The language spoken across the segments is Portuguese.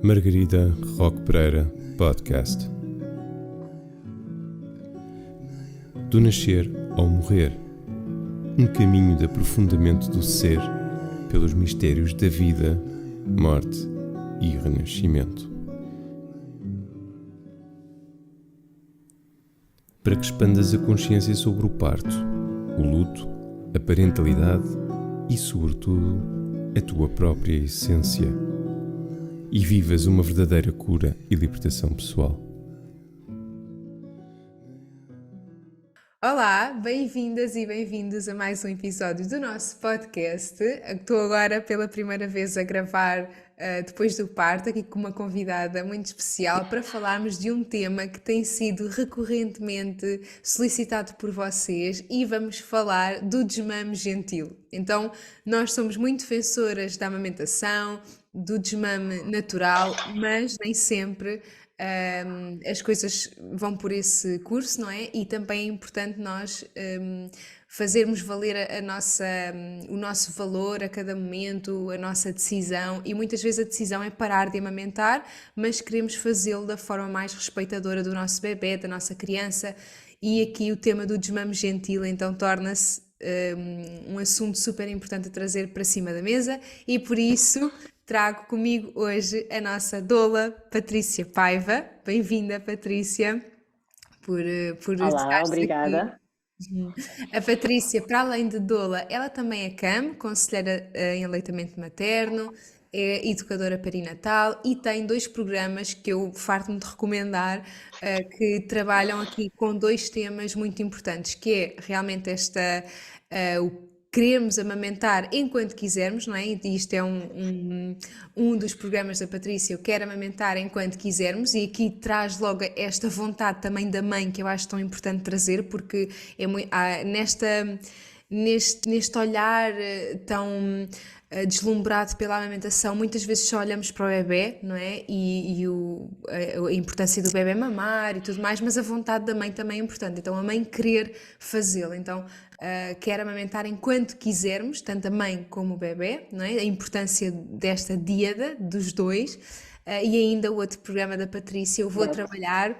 Margarida Roque Pereira Podcast. Do nascer ao morrer, um caminho de aprofundamento do ser pelos mistérios da vida, morte e renascimento. Para que expandas a consciência sobre o parto, o luto, a parentalidade e, sobretudo, a tua própria essência, e vivas uma verdadeira cura e libertação pessoal. Olá, bem-vindas e bem-vindos a mais um episódio do nosso podcast. Estou agora pela primeira vez a gravar depois do parto, aqui com uma convidada muito especial para falarmos de um tema que tem sido recorrentemente solicitado por vocês e vamos falar do desmame gentil. Então, nós somos muito defensoras da amamentação, do desmame natural, mas nem sempre as coisas vão por esse curso, não é? E também é importante nós fazermos valer o nosso valor a cada momento, a nossa decisão, e muitas vezes a decisão é parar de amamentar, mas queremos fazê-lo da forma mais respeitadora do nosso bebê, da nossa criança, e aqui o tema do desmame gentil então torna-se um assunto super importante a trazer para cima da mesa, e por isso trago comigo hoje a nossa doula Patrícia Paiva. Bem-vinda, Patrícia, por Olá, estares aqui. obrigada. A Patrícia, para além de doula, ela também é CAM, conselheira em aleitamento materno, é educadora perinatal e tem dois programas que eu farto-me de recomendar, que trabalham aqui com dois temas muito importantes, que é realmente o queremos amamentar enquanto quisermos, não é? E isto é um dos programas da Patrícia, eu quero amamentar enquanto quisermos, e aqui traz logo esta vontade também da mãe, que eu acho tão importante trazer, porque neste olhar tão deslumbrado pela amamentação, muitas vezes só olhamos para o bebé, não é? A importância do bebé mamar e tudo mais, mas a vontade da mãe também é importante, então a mãe querer fazê-lo, então quer amamentar enquanto quisermos, tanto a mãe como o bebé, não é? A importância desta díade dos dois, e ainda o outro programa da Patrícia, eu vou Certo. trabalhar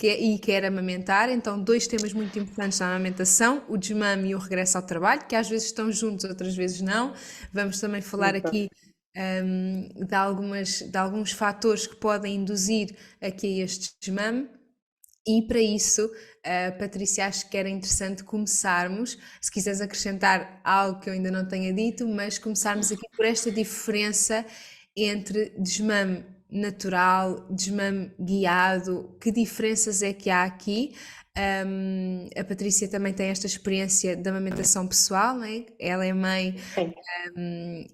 e quer amamentar, então dois temas muito importantes na amamentação, o desmame e o regresso ao trabalho, que às vezes estão juntos, outras vezes não. Vamos também falar Exato. aqui de alguns fatores que podem induzir aqui a este desmame. E para isso, Patrícia, acho que era interessante começarmos, se quiseres acrescentar algo que eu ainda não tenha dito, mas começarmos aqui por esta diferença entre desmame natural, desmame guiado, que diferenças é que há aqui? A Patrícia também tem esta experiência de amamentação pessoal, não é? Ela é mãe Sim,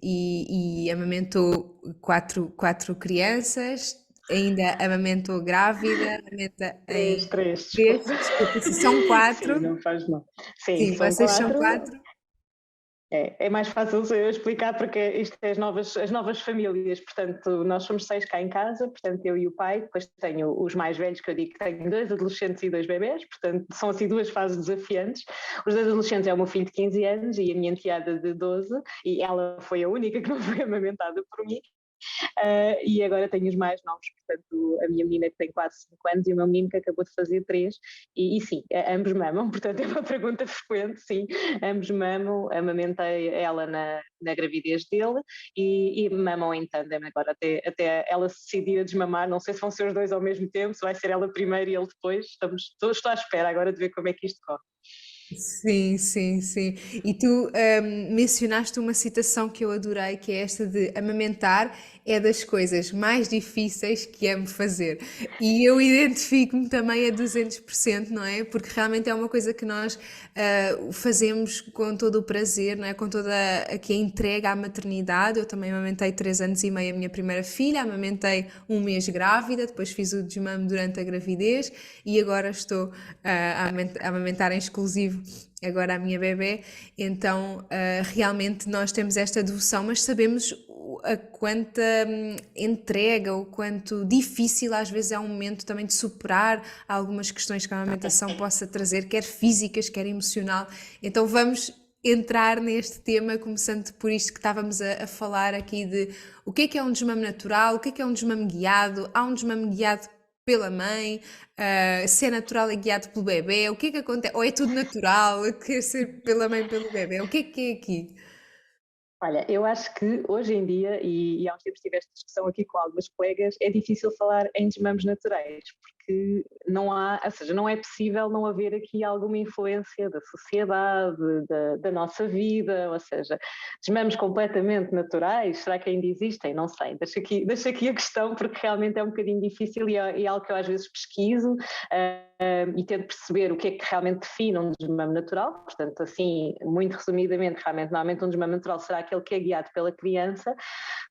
e amamentou quatro crianças, ainda amamentou grávida, amamenta em três, três, desculpa. desculpa, se são Sim, quatro, não faz mal. Sim, sim, são vocês são quatro. quatro, É mais fácil eu explicar porque isto é as novas famílias. Portanto, nós somos 6 cá em casa, portanto, eu e o pai. Depois tenho os mais velhos, que eu digo que tenho 2 adolescentes e 2 bebés, portanto, são assim 2 fases desafiantes. Os 2 adolescentes é o meu filho de 15 anos e a minha enteada de 12, e ela foi a única que não foi amamentada por mim. E agora tenho os mais novos, portanto, a minha menina que tem quase 5 anos e o meu menino que acabou de fazer 3, e sim, ambos mamam, portanto é uma pergunta frequente, sim, ambos mamam, amamentei ela na gravidez dele e mamam em tandem agora, até ela se decidir a desmamar, não sei se vão ser os dois ao mesmo tempo, se vai ser ela primeiro e ele depois, estou à espera agora de ver como é que isto corre. sim, sim, sim. E tu mencionaste uma citação que eu adorei, que é esta de amamentar é das coisas mais difíceis que amo fazer. E eu identifico-me também a 200%, não é? Porque realmente é uma coisa que nós fazemos com todo o prazer, não é? Com toda aqui a entrega à maternidade. Eu também amamentei 3 anos e meio a minha primeira filha, amamentei um mês grávida, depois fiz o desmame durante a gravidez e agora estou a amamentar em exclusivo agora a minha bebé, então realmente nós temos esta devoção, mas sabemos a quanta entrega, o quanto difícil às vezes é um momento também de superar algumas questões que a amamentação possa trazer, quer físicas, quer emocional. Então vamos entrar neste tema, começando por isto que estávamos a falar aqui de o que é um desmame natural, o que é um desmame guiado, há um desmame guiado pela mãe, se é natural e guiado pelo bebê, o que é que acontece? Ou é tudo natural, quer ser pela mãe e pelo bebê, o que é aqui? Olha, eu acho que hoje em dia, e há uns tempos tive esta discussão aqui com algumas colegas, é difícil falar em desmames naturais, porque não há, ou seja, não é possível não haver aqui alguma influência da sociedade, da nossa vida, ou seja, desmames completamente naturais, será que ainda existem? Não sei, deixo aqui a questão, porque realmente é um bocadinho difícil e é algo que eu às vezes pesquiso, e tento perceber o que é que realmente define um desmame natural, portanto, assim, muito resumidamente, normalmente um desmame natural será aquele que é guiado pela criança,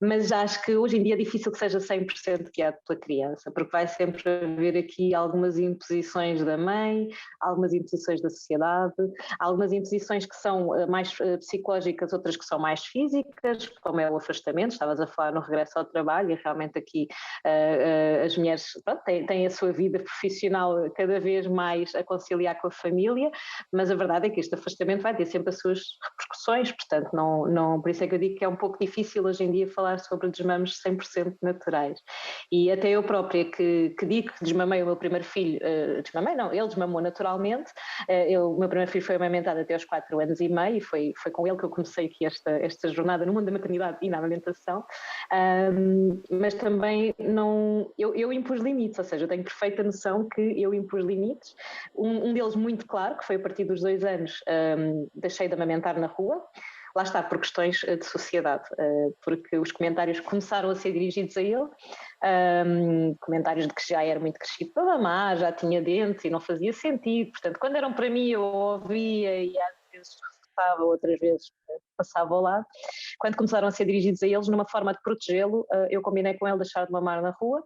mas acho que hoje em dia é difícil que seja 100% guiado pela criança, porque vai sempre haver aqui algumas imposições da mãe, algumas imposições da sociedade, algumas imposições que são mais psicológicas, outras que são mais físicas, como é o afastamento, estavas a falar no regresso ao trabalho, e realmente aqui as mulheres têm a sua vida profissional cada vez mais a conciliar com a família, mas a verdade é que este afastamento vai ter sempre as suas repercussões, portanto, por isso é que eu digo que é um pouco difícil hoje em dia falar sobre desmames 100% naturais. E até eu própria que digo que desmamei o meu primeiro filho, ele desmamou naturalmente, o meu primeiro filho foi amamentado até aos 4 anos e meio, e foi com ele que eu comecei aqui esta jornada no mundo da maternidade e na amamentação, mas também eu impus limites, ou seja, eu tenho perfeita noção que eu impus limites, um deles muito claro, que foi a partir dos 2 anos, deixei de amamentar na rua. Lá está, por questões de sociedade, porque os comentários começaram a ser dirigidos a ele, comentários de que já era muito crescido para mamar, já tinha dentes e não fazia sentido, portanto, quando eram para mim eu ouvia e às vezes refutava, outras vezes passava ao lado. Quando começaram a ser dirigidos a eles, numa forma de protegê-lo, eu combinei com ele deixar de mamar na rua.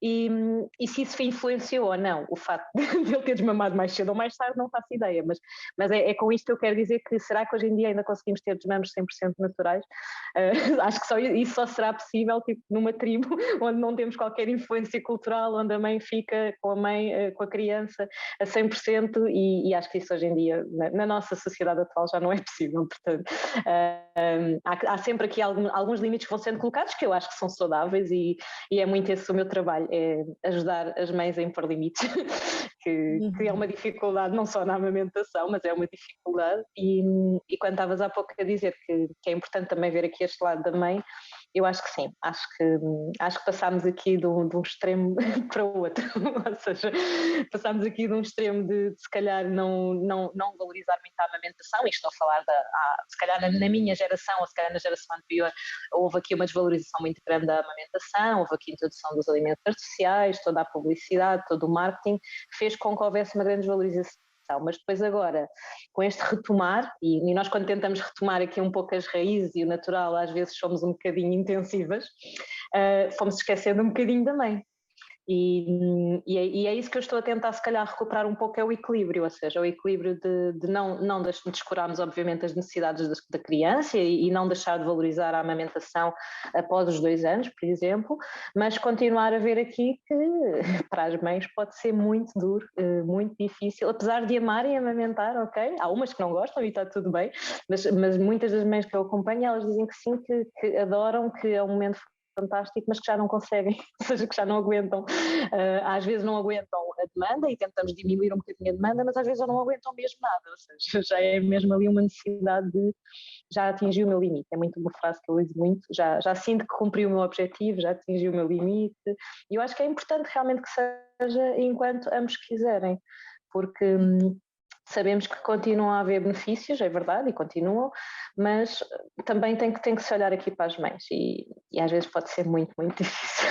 E se isso influenciou ou não o facto de ele ter desmamado mais cedo ou mais tarde, não faço ideia, mas é com isto que eu quero dizer que será que hoje em dia ainda conseguimos ter desmames 100% naturais? Acho que isso só será possível tipo, numa tribo onde não temos qualquer influência cultural, onde a mãe fica com a mãe, com a criança a 100%, e acho que isso hoje em dia na nossa sociedade atual já não é possível, portanto há sempre aqui alguns limites que vão sendo colocados que eu acho que são saudáveis, e é muito esse o meu trabalho, é ajudar as mães a impor limites, que é uma dificuldade não só na amamentação, mas é uma dificuldade, e quando estavas há pouco a dizer que é importante também ver aqui este lado da mãe, eu acho que sim, acho que passámos aqui de um extremo para o outro, ou seja, passámos aqui de um extremo de se calhar não valorizar muito a amamentação, e estou a falar se calhar na minha geração, ou se calhar na geração anterior, houve aqui uma desvalorização muito grande da amamentação, houve aqui a introdução dos alimentos artificiais, toda a publicidade, todo o marketing, fez com que houvesse uma grande desvalorização. Mas depois agora, com este retomar, e nós quando tentamos retomar aqui um pouco as raízes e o natural, às vezes somos um bocadinho intensivas, fomos esquecendo um bocadinho da mãe. E é isso que eu estou a tentar, se calhar, recuperar um pouco, é o equilíbrio, ou seja, o equilíbrio de não descurarmos, obviamente, as necessidades da criança e não deixar de valorizar a amamentação após os 2 anos, por exemplo, mas continuar a ver aqui que para as mães pode ser muito duro, muito difícil, apesar de amarem amamentar, ok? Há umas que não gostam e está tudo bem, mas muitas das mães que eu acompanho, elas dizem que sim, que adoram, que é um momento fantástico, mas que já não conseguem, ou seja, que já não aguentam, às vezes não aguentam a demanda e tentamos diminuir um bocadinho a demanda, mas às vezes já não aguentam mesmo nada, ou seja, já é mesmo ali uma necessidade de já atingir o meu limite, é muito uma frase que eu uso muito, já sinto que cumpri o meu objetivo, já atingi o meu limite, e eu acho que é importante realmente que seja enquanto ambos quiserem, porque sabemos que continuam a haver benefícios, é verdade, e continuam, mas também tem que se olhar aqui para as mães, e às vezes pode ser muito, muito difícil,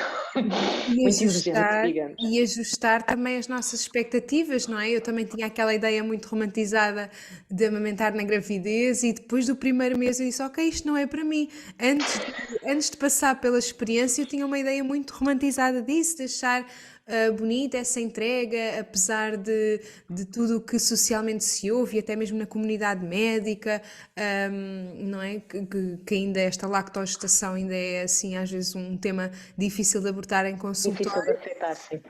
muito exigente, digamos. E ajustar também as nossas expectativas, não é? Eu também tinha aquela ideia muito romantizada de amamentar na gravidez, e depois do primeiro mês eu disse, ok, isto não é para mim. Antes de passar pela experiência eu tinha uma ideia muito romantizada disso, de achar bonita, essa entrega, apesar de tudo o que socialmente se ouve, e até mesmo na comunidade médica, não é? Que ainda esta lactogestação ainda é assim às vezes um tema difícil de abordar em Difícil de consultório. aceitar, sim.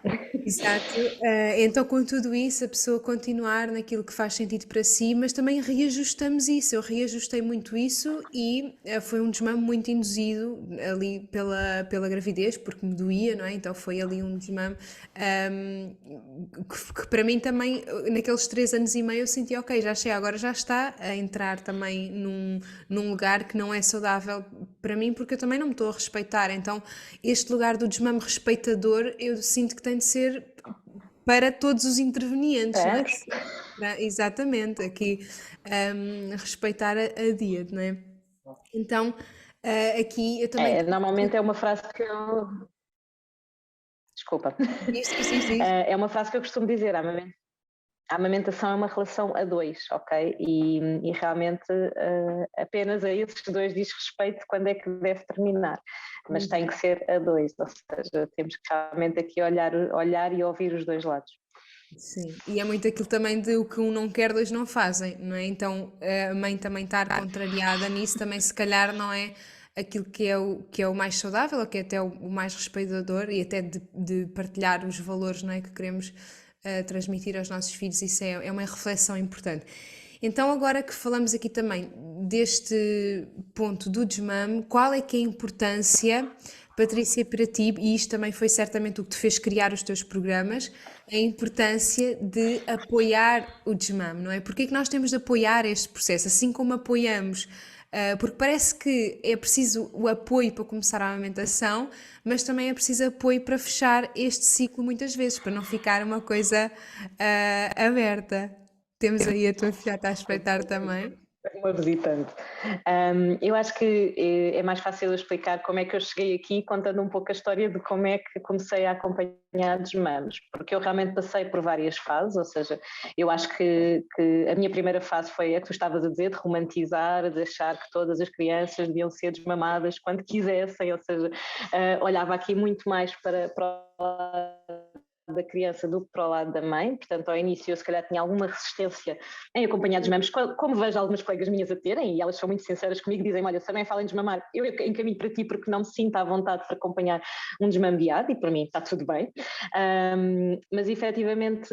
Exato. Então, com tudo isso, a pessoa continuar naquilo que faz sentido para si, mas também reajustamos isso. Eu reajustei muito isso e foi um desmame muito induzido ali pela gravidez, porque me doía, não é? Então foi ali um desmame que para mim também, naqueles 3 anos e meio, eu senti, ok, já chega, agora já está a entrar também num lugar que não é saudável para mim, porque eu também não me estou a respeitar. Então, este lugar do desmame respeitador, eu sinto que tem de ser para todos os intervenientes, não é? Ambos. Exatamente, aqui respeitar a Díade, não é? Então, aqui eu também. Normalmente é uma frase que eu... Desculpa. Diz, diz, diz, diz. É uma frase que eu costumo dizer, a amamentação é uma relação a dois, ok? E realmente apenas a esses dois diz respeito quando é que deve terminar, mas tem que ser a dois, ou seja, temos que realmente aqui olhar e ouvir os dois lados. Sim, e é muito aquilo também de o que um não quer, dois não fazem, não é? Então a mãe também estar contrariada nisso também se calhar não é aquilo que é o mais saudável, ou que é até o mais respeitador e até de partilhar os valores, não é? Que queremos transmitir aos nossos filhos, isso é uma reflexão importante. Então agora que falamos aqui também deste ponto do desmame, qual é que é a importância, Patrícia, para ti, e isto também foi certamente o que te fez criar os teus programas, a importância de apoiar o desmame, não é? Porque é que nós temos de apoiar este processo, assim como apoiamos, porque parece que é preciso o apoio para começar a amamentação, mas também é preciso apoio para fechar este ciclo muitas vezes, para não ficar uma coisa aberta. Temos aí a tua filha a espreitar também. Uma visitante. Eu acho que é mais fácil eu explicar como é que eu cheguei aqui, contando um pouco a história de como é que comecei a acompanhar desmames, porque eu realmente passei por várias fases, ou seja, eu acho que a minha primeira fase foi a que tu estavas a dizer, de romantizar, de achar que todas as crianças deviam ser desmamadas quando quisessem, ou seja, olhava aqui muito mais para da criança do que para o lado da mãe, portanto ao início eu se calhar tinha alguma resistência em acompanhar desmames, como vejo algumas colegas minhas a terem, e elas são muito sinceras comigo, dizem, olha, se a mãe fala em desmamar, eu encaminho para ti porque não me sinto à vontade para acompanhar um desmame guiado, e para mim está tudo bem, mas efetivamente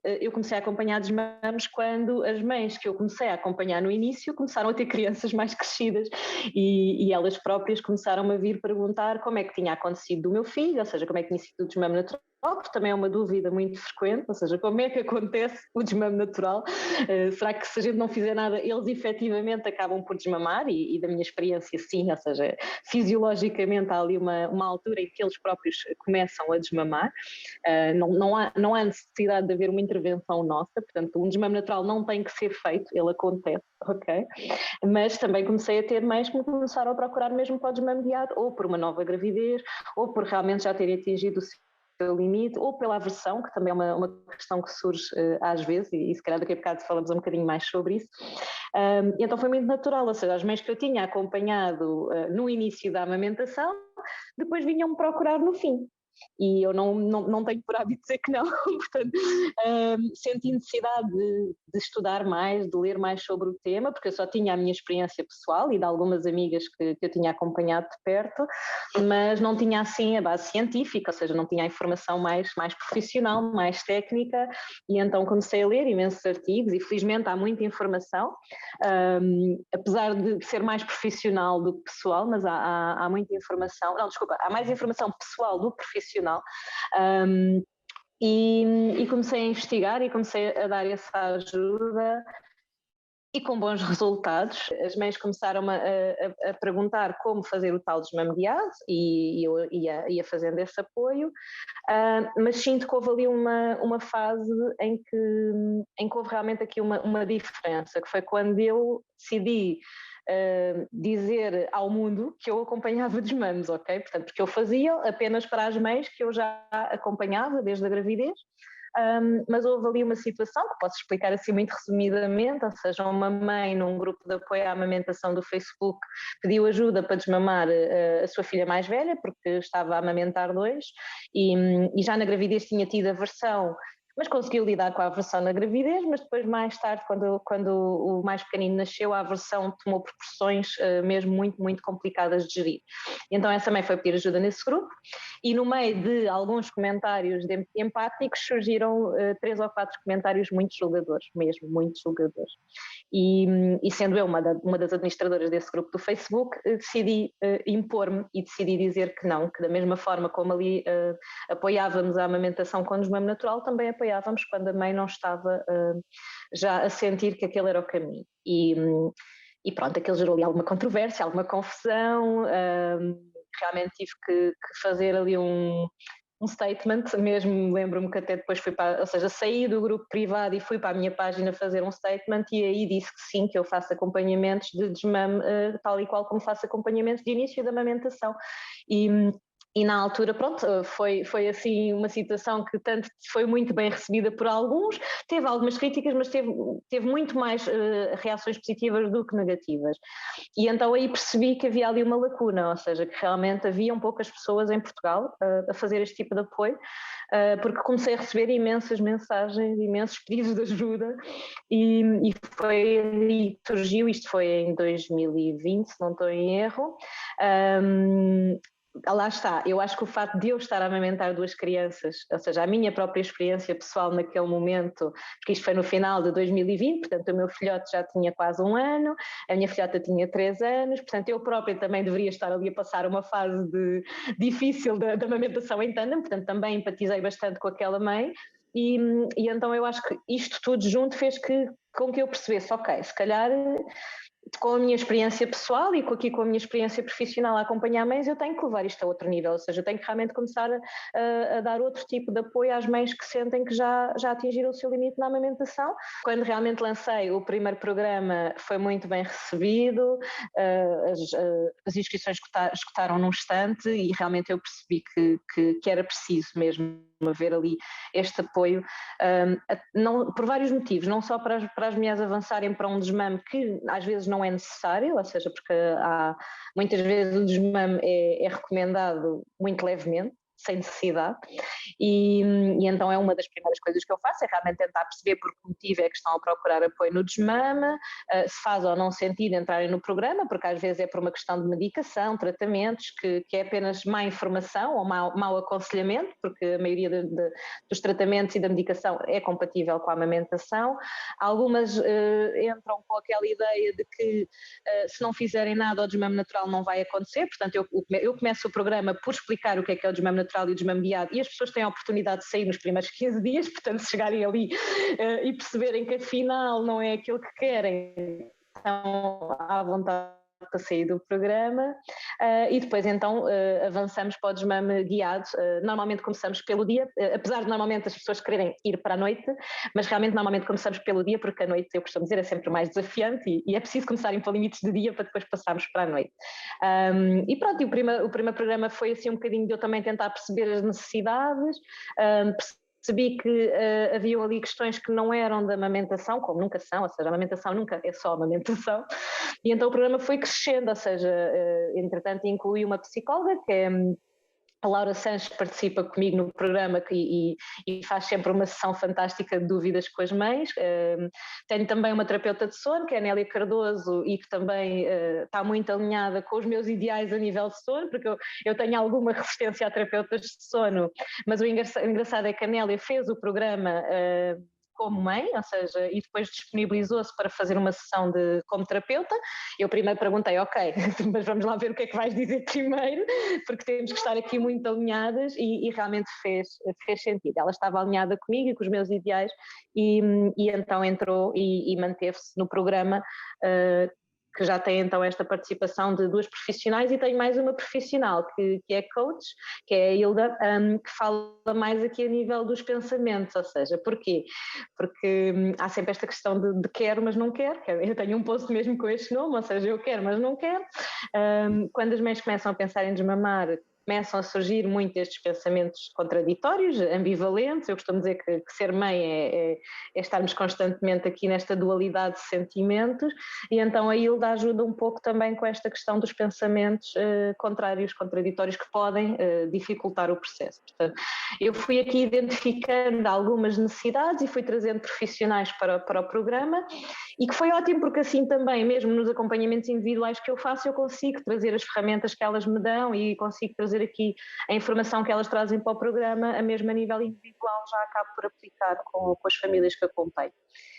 eu comecei a acompanhar desmames quando as mães que eu comecei a acompanhar no início começaram a ter crianças mais crescidas, e elas próprias começaram a vir perguntar como é que tinha acontecido do meu filho, ou seja, como é que tinha sido o desmame natural, porque também é uma dúvida muito frequente, ou seja, como é que acontece o desmame natural? Será que se a gente não fizer nada, eles efetivamente acabam por desmamar? E da minha experiência, sim, ou seja, fisiologicamente há ali uma altura em que eles próprios começam a desmamar, não há necessidade de haver uma intervenção nossa, portanto, um desmame natural não tem que ser feito, ele acontece, ok? Mas também comecei a ter mães que me começaram a procurar mesmo para o desmame guiado, ou por uma nova gravidez, ou por realmente já terem atingido o seu limite, ou pela aversão, que também é uma questão que surge às vezes, e se calhar daqui a bocado falamos um bocadinho mais sobre isso. E então foi muito natural, ou seja, as mães que eu tinha acompanhado no início da amamentação, depois vinham-me procurar no fim. E eu não tenho por hábito dizer que não, portanto senti necessidade de estudar mais, de ler mais sobre o tema, porque eu só tinha a minha experiência pessoal e de algumas amigas que eu tinha acompanhado de perto, mas não tinha assim a base científica, ou seja, não tinha a informação mais profissional, mais técnica, e então comecei a ler imensos artigos e felizmente há muita informação, apesar de ser mais profissional do que pessoal, mas há muita informação, não, desculpa, há mais informação pessoal do que profissional, e comecei a investigar e comecei a dar essa ajuda e com bons resultados. As mães começaram a perguntar como fazer o tal desmame guiado e eu ia fazendo esse apoio, mas sinto que houve ali uma fase em que houve realmente aqui uma diferença, que foi quando eu decidi dizer ao mundo que eu acompanhava desmames, ok? Portanto, porque eu fazia apenas para as mães que eu já acompanhava desde a gravidez, mas houve ali uma situação que posso explicar assim muito resumidamente, ou seja, uma mãe num grupo de apoio à amamentação do Facebook pediu ajuda para desmamar a sua filha mais velha, porque estava a amamentar 2, e já na gravidez tinha tido aversão, mas conseguiu lidar com a aversão na gravidez, mas depois mais tarde, quando o mais pequenino nasceu, a aversão tomou proporções mesmo muito, muito complicadas de gerir. Então essa mãe foi pedir ajuda nesse grupo, e no meio de alguns comentários empáticos surgiram 3 ou 4 comentários muito julgadores, mesmo muito julgadores. E sendo eu uma das administradoras desse grupo do Facebook, decidi impor-me e decidi dizer que não, que da mesma forma como ali apoiávamos a amamentação com desmame natural, também apoiávamos quando a mãe não estava já a sentir que aquele era o caminho. E pronto, aquilo gerou ali alguma controvérsia, alguma confusão, realmente tive que fazer ali um statement, mesmo lembro-me que até depois fui ou seja, saí do grupo privado e fui para a minha página fazer um statement, e aí disse que sim, que eu faço acompanhamentos de desmame tal e qual como faço acompanhamentos de início da amamentação. E na altura, pronto, foi assim uma situação que tanto foi muito bem recebida por alguns, teve algumas críticas, mas teve muito mais reações positivas do que negativas. E então aí percebi que havia ali uma lacuna, ou seja, que realmente haviam poucas pessoas em Portugal a fazer este tipo de apoio, porque comecei a receber imensas mensagens, imensos pedidos de ajuda, e foi ali que surgiu, isto foi em 2020, se não estou em erro. Lá está, eu acho que o facto de eu estar a amamentar 2 crianças, ou seja, a minha própria experiência pessoal naquele momento, porque isto foi no final de 2020, portanto o meu filhote já tinha quase 1 ano, a minha filhota tinha 3 anos, portanto eu própria também deveria estar ali a passar uma fase difícil da amamentação em tandem, portanto também empatizei bastante com aquela mãe, e então eu acho que isto tudo junto fez com que eu percebesse, ok, se calhar com a minha experiência pessoal e com a minha experiência profissional a acompanhar mães, eu tenho que levar isto a outro nível, ou seja, eu tenho que realmente começar a dar outro tipo de apoio às mães que sentem que já atingiram o seu limite na amamentação. Quando realmente lancei o primeiro programa foi muito bem recebido, as inscrições escutaram num instante, e realmente eu percebi que era preciso mesmo haver ali este apoio, por vários motivos, não só para as mulheres avançarem para um desmame que às vezes não é necessário, ou seja, porque muitas vezes o desmame é recomendado muito levemente, sem necessidade, e então é uma das primeiras coisas que eu faço, é realmente tentar perceber por que motivo é que estão a procurar apoio no desmame, se faz ou não sentido entrarem no programa, porque às vezes é por uma questão de medicação, tratamentos, que é apenas má informação ou mau aconselhamento, porque a maioria dos tratamentos e da medicação é compatível com a amamentação. Algumas entram com aquela ideia de que se não fizerem nada o desmame natural não vai acontecer, portanto eu começo o programa por explicar o que é o desmame natural e o desmame guiado, e as pessoas têm a oportunidade de sair nos primeiros 15 dias, portanto se chegarem ali e perceberem que afinal não é aquilo que querem, estão à vontade para sair do programa, e depois então avançamos para o desmame guiado. Normalmente começamos pelo dia, apesar de normalmente as pessoas quererem ir para a noite, mas realmente normalmente começamos pelo dia, porque a noite, eu costumo dizer, é sempre mais desafiante, e é preciso começarem por limites de dia para depois passarmos para a noite. E pronto, o primeiro programa foi assim um bocadinho de eu também tentar perceber as necessidades, percebi que haviam ali questões que não eram da amamentação, como nunca são, ou seja, a amamentação nunca é só amamentação, e então o programa foi crescendo, ou seja, entretanto incluí uma psicóloga, que é a Laura Sanches, participa comigo no programa e faz sempre uma sessão fantástica de dúvidas com as mães. Tenho também uma terapeuta de sono, que é a Nélia Cardoso, e que também está muito alinhada com os meus ideais a nível de sono, porque eu tenho alguma resistência a terapeutas de sono, mas o engraçado é que a Nélia fez o programa como mãe, ou seja, e depois disponibilizou-se para fazer uma sessão como terapeuta. Eu primeiro perguntei, ok, mas vamos lá ver o que é que vais dizer primeiro, porque temos que estar aqui muito alinhadas, e realmente fez sentido. Ela estava alinhada comigo e com os meus ideais, e então entrou e manteve-se no programa, que já tem então esta participação de 2 profissionais, e tem mais uma profissional que é coach, que é a Hilda, que fala mais aqui a nível dos pensamentos, ou seja, porquê? Porque há sempre esta questão de quero, mas não quero. Eu tenho um post mesmo com este nome, ou seja, eu quero, mas não quero. Quando as mães começam a pensar em desmamar, começam a surgir muito estes pensamentos contraditórios, ambivalentes. Eu costumo dizer que ser mãe é estarmos constantemente aqui nesta dualidade de sentimentos, e então a Hilda ajuda um pouco também com esta questão dos pensamentos contrários, contraditórios, que podem dificultar o processo. Portanto, eu fui aqui identificando algumas necessidades e fui trazendo profissionais para o programa, e que foi ótimo porque assim também, mesmo nos acompanhamentos individuais que eu faço, eu consigo trazer as ferramentas que elas me dão e consigo trazer aqui a informação que elas trazem para o programa, a mesmo a nível individual já acabo por aplicar com as famílias que acompanho.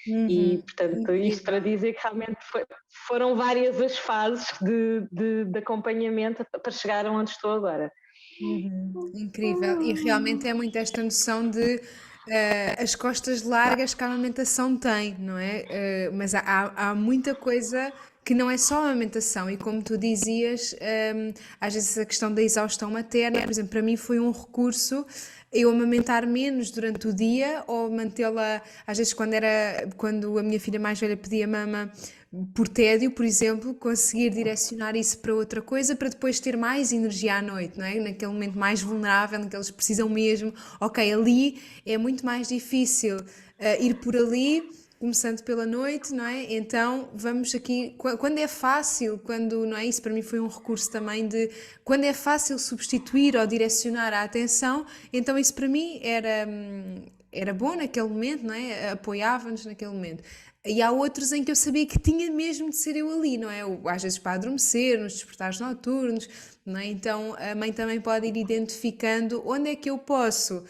E, portanto, isto para dizer que realmente foram várias as fases de acompanhamento para chegar onde estou agora. Incrível. E realmente é muito esta noção de as costas largas que a amamentação tem, não é? Mas há muita coisa que não é só a amamentação, e como tu dizias, às vezes a questão da exaustão materna, por exemplo, para mim foi um recurso eu amamentar menos durante o dia, ou mantê-la, às vezes quando a minha filha mais velha pedia mama por tédio, por exemplo, conseguir direcionar isso para outra coisa para depois ter mais energia à noite, não é? Naquele momento mais vulnerável, em que eles precisam mesmo. Ok, ali é muito mais difícil ir por ali, começando pela noite, não é? Então vamos aqui, quando é fácil, quando, não é? Isso para mim foi um recurso também de, quando é fácil substituir ou direcionar a atenção, então isso para mim era bom naquele momento, não é? Apoiava-nos naquele momento. E há outros em que eu sabia que tinha mesmo de ser eu ali, não é? Às vezes para adormecer, nos despertares noturnos, não é? Então a mãe também pode ir identificando onde é que eu posso,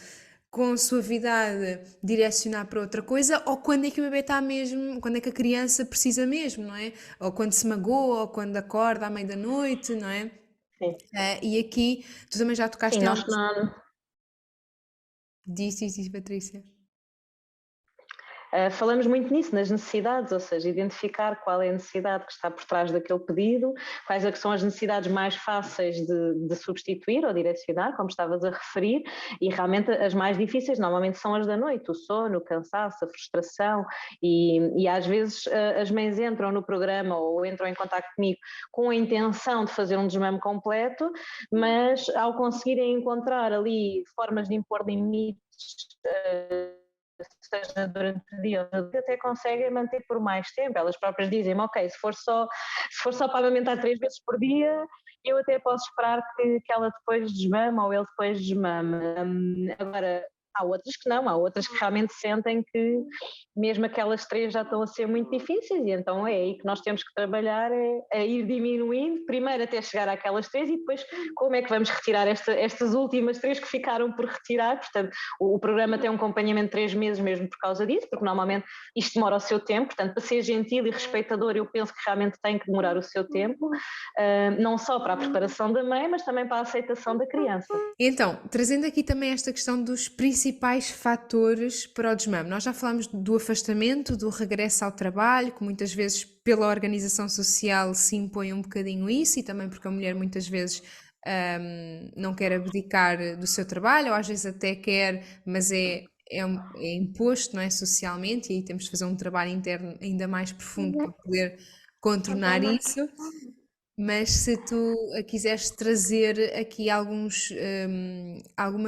com suavidade, direcionar para outra coisa, ou quando é que o bebê está mesmo, quando é que a criança precisa mesmo, não é? Ou quando se magoa, ou quando acorda à meia da noite, não é? Sim, E aqui, tu também já tocaste sim, em nós alguns... não. Diz, Patrícia. Falamos muito nisso, nas necessidades, ou seja, identificar qual é a necessidade que está por trás daquele pedido, quais é que são as necessidades mais fáceis de substituir ou direcionar, como estavas a referir, e realmente as mais difíceis normalmente são as da noite, o sono, o cansaço, a frustração, e às vezes as mães entram no programa ou entram em contato comigo com a intenção de fazer um desmame completo, mas ao conseguirem encontrar ali formas de impor limites, seja durante o dia ou até conseguem manter por mais tempo. Elas próprias dizem, ok, se for só para amamentar 3 vezes por dia, eu até posso esperar que ela depois desmama ou ele depois desmama. Agora, há outras que não, há outras que realmente sentem que mesmo aquelas 3 já estão a ser muito difíceis, e então é aí que nós temos que trabalhar, é ir diminuindo, primeiro até chegar àquelas 3 e depois como é que vamos retirar estas últimas 3 que ficaram por retirar. Portanto, o programa tem um acompanhamento de 3 meses mesmo por causa disso, porque normalmente isto demora o seu tempo, portanto, para ser gentil e respeitador, eu penso que realmente tem que demorar o seu tempo, não só para a preparação da mãe, mas também para a aceitação da criança. Então, trazendo aqui também esta questão dos principais fatores para o desmame. Nós já falámos do afastamento, do regresso ao trabalho, que muitas vezes pela organização social se impõe um bocadinho isso, e também porque a mulher muitas vezes não quer abdicar do seu trabalho, ou às vezes até quer, mas é imposto, não é, socialmente, e aí temos de fazer um trabalho interno ainda mais profundo para poder contornar isso. Mas se tu quiseres trazer aqui algumas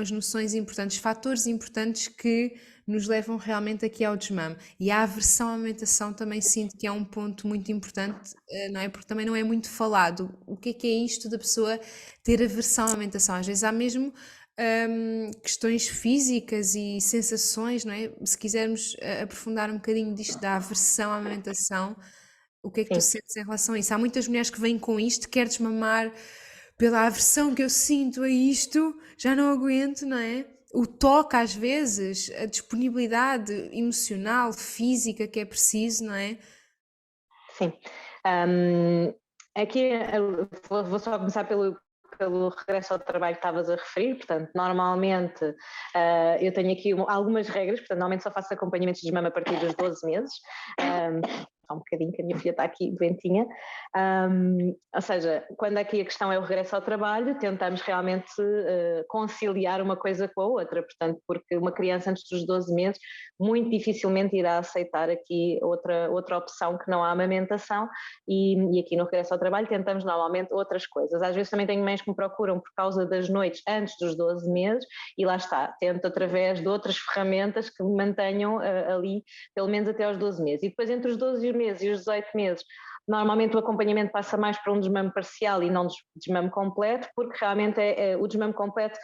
noções importantes, fatores importantes que nos levam realmente aqui ao desmame. E a aversão à amamentação também sinto que é um ponto muito importante, não é? Porque também não é muito falado. O que é isto da pessoa ter aversão à amamentação? Às vezes há mesmo questões físicas e sensações, não é? Se quisermos aprofundar um bocadinho disto da aversão à amamentação, o que é que tu Sim. sentes em relação a isso? Há muitas mulheres que vêm com isto, quer desmamar pela aversão que eu sinto a isto, já não aguento, não é? O toque às vezes, a disponibilidade emocional, física que é preciso, não é? Sim. Aqui vou só começar pelo regresso ao trabalho que estavas a referir. Portanto, normalmente eu tenho aqui algumas regras, portanto, normalmente só faço acompanhamentos de desmame a partir dos 12 meses. só um bocadinho que a minha filha está aqui doentinha, ou seja, quando aqui a questão é o regresso ao trabalho, tentamos realmente conciliar uma coisa com a outra, portanto, porque uma criança antes dos 12 meses muito dificilmente irá aceitar aqui outra opção que não a amamentação, e aqui no regresso ao trabalho tentamos normalmente outras coisas. Às vezes também tenho mães que me procuram por causa das noites antes dos 12 meses, e lá está, tento através de outras ferramentas que me mantenham ali pelo menos até aos 12 meses, e depois entre os 12 meses e os 18 meses normalmente o acompanhamento passa mais para um desmame parcial e não desmame completo, porque realmente o desmame completo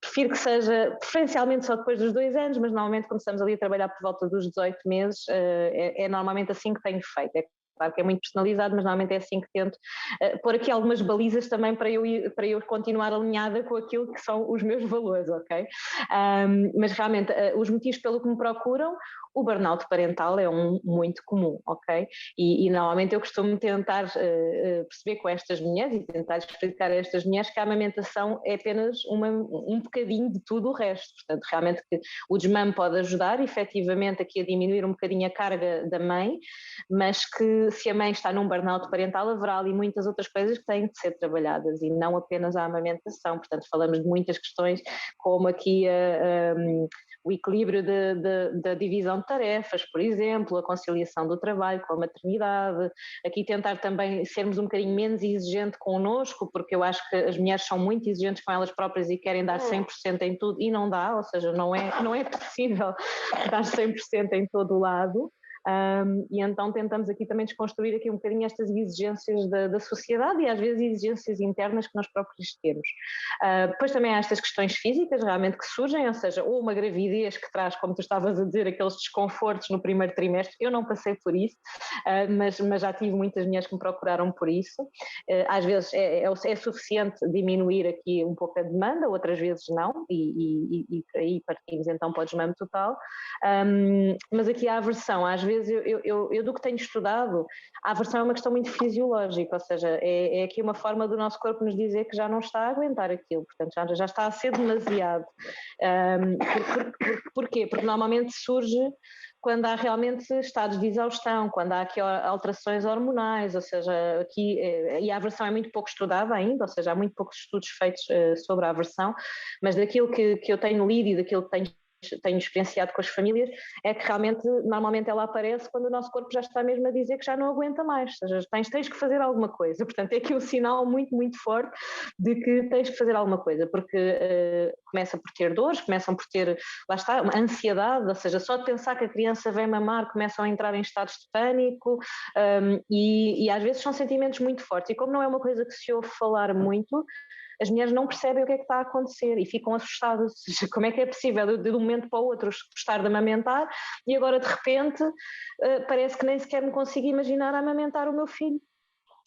prefiro que seja preferencialmente só depois dos 2 anos, mas normalmente começamos ali a trabalhar por volta dos 18 meses, é normalmente assim que tenho feito. Claro que é muito personalizado, mas normalmente é assim que tento pôr aqui algumas balizas também para eu continuar alinhada com aquilo que são os meus valores, ok? Mas realmente os motivos pelo que me procuram, o burnout parental é um muito comum, ok? E normalmente eu costumo tentar perceber com estas mulheres e tentar explicar a estas mulheres que a amamentação é apenas um bocadinho de tudo o resto. Portanto, realmente que o desmame pode ajudar efetivamente aqui a diminuir um bocadinho a carga da mãe, mas que se a mãe está num burnout parental haverá ali muitas outras coisas que têm de ser trabalhadas e não apenas a amamentação. Portanto, falamos de muitas questões como aqui o equilíbrio da divisão de tarefas, por exemplo, a conciliação do trabalho com a maternidade, aqui tentar também sermos um bocadinho menos exigente connosco, porque eu acho que as mulheres são muito exigentes com elas próprias e querem dar 100% em tudo e não dá, ou seja, não é possível dar 100% em todo o lado. E então tentamos aqui também desconstruir aqui um bocadinho estas exigências da sociedade e às vezes exigências internas que nós próprios temos. Depois também há estas questões físicas realmente que surgem, ou seja, ou uma gravidez que traz, como tu estavas a dizer, aqueles desconfortos no primeiro trimestre. Eu não passei por isso, mas já tive muitas mulheres que me procuraram por isso. Às vezes é suficiente diminuir aqui um pouco a demanda, outras vezes não, e aí partimos então para o desmame total. Mas aqui a aversão, às vezes eu do que tenho estudado, a aversão é uma questão muito fisiológica, ou seja, é aqui uma forma do nosso corpo nos dizer que já não está a aguentar aquilo, portanto já está a ser demasiado. Porquê? Porque normalmente surge quando há realmente estados de exaustão, quando há aqui alterações hormonais, ou seja, aqui, e a aversão é muito pouco estudada ainda, ou seja, há muito poucos estudos feitos sobre a aversão, mas daquilo que eu tenho lido e daquilo que tenho experienciado com as famílias, é que realmente, normalmente ela aparece quando o nosso corpo já está mesmo a dizer que já não aguenta mais, ou seja, tens que fazer alguma coisa, portanto é aqui um sinal muito, muito forte de que tens que fazer alguma coisa, porque começa por ter dores, começam por ter, lá está, uma ansiedade, ou seja, só de pensar que a criança vem mamar, começam a entrar em estados de pânico, e às vezes são sentimentos muito fortes, e como não é uma coisa que se ouve falar muito, as mulheres não percebem o que é que está a acontecer e ficam assustadas. Como é que é possível de um momento para o outro gostar de amamentar e agora de repente parece que nem sequer me consigo imaginar amamentar o meu filho.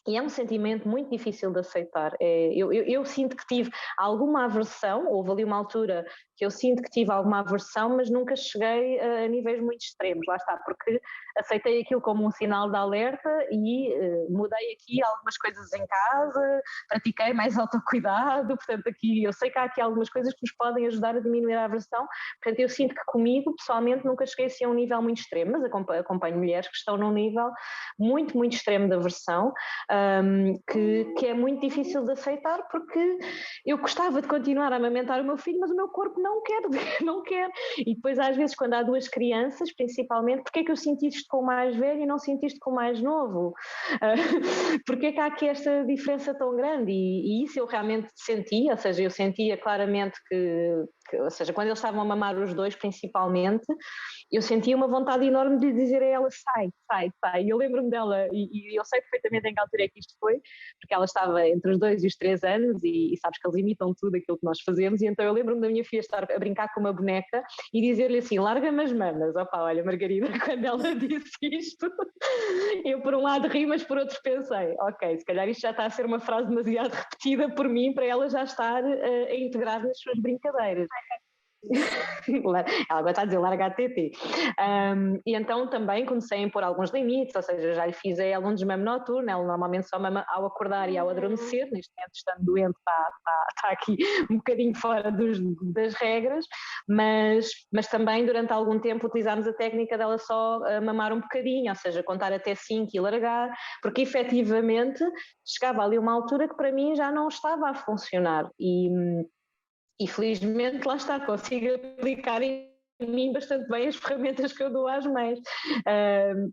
E é um sentimento muito difícil de aceitar. Eu sinto que tive alguma aversão, houve ali uma altura que eu sinto que tive alguma aversão, mas nunca cheguei a níveis muito extremos, lá está, porque aceitei aquilo como um sinal de alerta e mudei aqui algumas coisas em casa, pratiquei mais autocuidado, portanto aqui eu sei que há aqui algumas coisas que nos podem ajudar a diminuir a aversão, portanto eu sinto que comigo, pessoalmente, nunca cheguei assim a um nível muito extremo, mas acompanho mulheres que estão num nível muito, muito extremo de aversão, que é muito difícil de aceitar, porque eu gostava de continuar a amamentar o meu filho, mas o meu corpo não quer. E depois às vezes quando há duas crianças, principalmente, porque é que eu sinto isto com o mais velho e não sinto isto com o mais novo? Porque é que há aqui esta diferença tão grande? E isso eu realmente sentia, ou seja, eu sentia claramente que, ou seja, quando eles estavam a mamar os dois principalmente, eu sentia uma vontade enorme de dizer a ela, sai. E eu lembro-me dela, e eu sei perfeitamente em que altura é que isto foi, porque ela estava entre os 2 e os 3 anos, e sabes que eles imitam tudo aquilo que nós fazemos, e então eu lembro-me da minha filha estar a brincar com uma boneca e dizer-lhe assim, larga-me as mamas. Opa, olha, Margarida, quando ela disse isto, eu por um lado ri, mas por outro pensei, ok, se calhar isto já está a ser uma frase demasiado repetida por mim, para ela já estar a integrar nas suas brincadeiras. Ela agora está a dizer larga a TT. E então também comecei a impor alguns limites, ou seja, já lhe fiz a ela um desmame noturno, ela normalmente só mama ao acordar e ao adormecer, neste momento estando doente está aqui um bocadinho fora das regras, mas também durante algum tempo utilizámos a técnica dela só mamar um bocadinho, ou seja, contar até 5 e largar, porque efetivamente chegava ali uma altura que para mim já não estava a funcionar e felizmente lá está, consigo aplicar em mim bastante bem as ferramentas que eu dou às mães.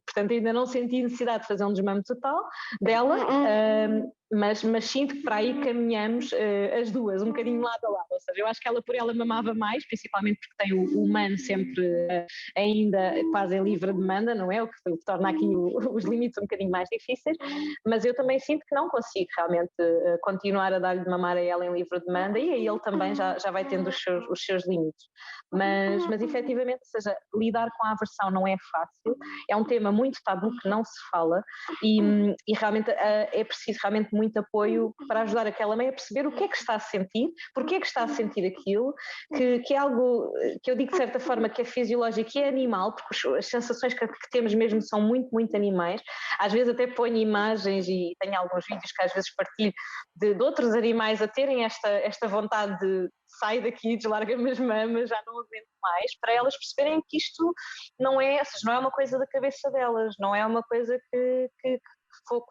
Portanto, ainda não senti necessidade de fazer um desmame total dela, mas sinto que para aí caminhamos as duas, um bocadinho lado a lado. Ou seja, eu acho que ela por ela mamava mais, principalmente porque tem o humano sempre ainda quase em livre demanda, não é? O que torna aqui os limites um bocadinho mais difíceis, mas eu também sinto que não consigo realmente continuar a dar-lhe de mamar a ela em livre demanda e a ele também já vai tendo os seus limites. Mas efetivamente, ou seja, lidar com a aversão não é fácil, é um tema muito tabu que não se fala e realmente é preciso realmente muito apoio para ajudar aquela mãe a perceber o que é que está a sentir, porque é que está a sentir aquilo, que é algo que eu digo de certa forma que é fisiológico e é animal, porque as sensações que temos mesmo são muito, muito animais. Às vezes até ponho imagens e tenho alguns vídeos que às vezes partilho de outros animais a terem esta vontade de sai daqui, deslarga-me as mamas, já não aguento mais, para elas perceberem que isto não é, ou seja, não é uma coisa da cabeça delas, não é uma coisa que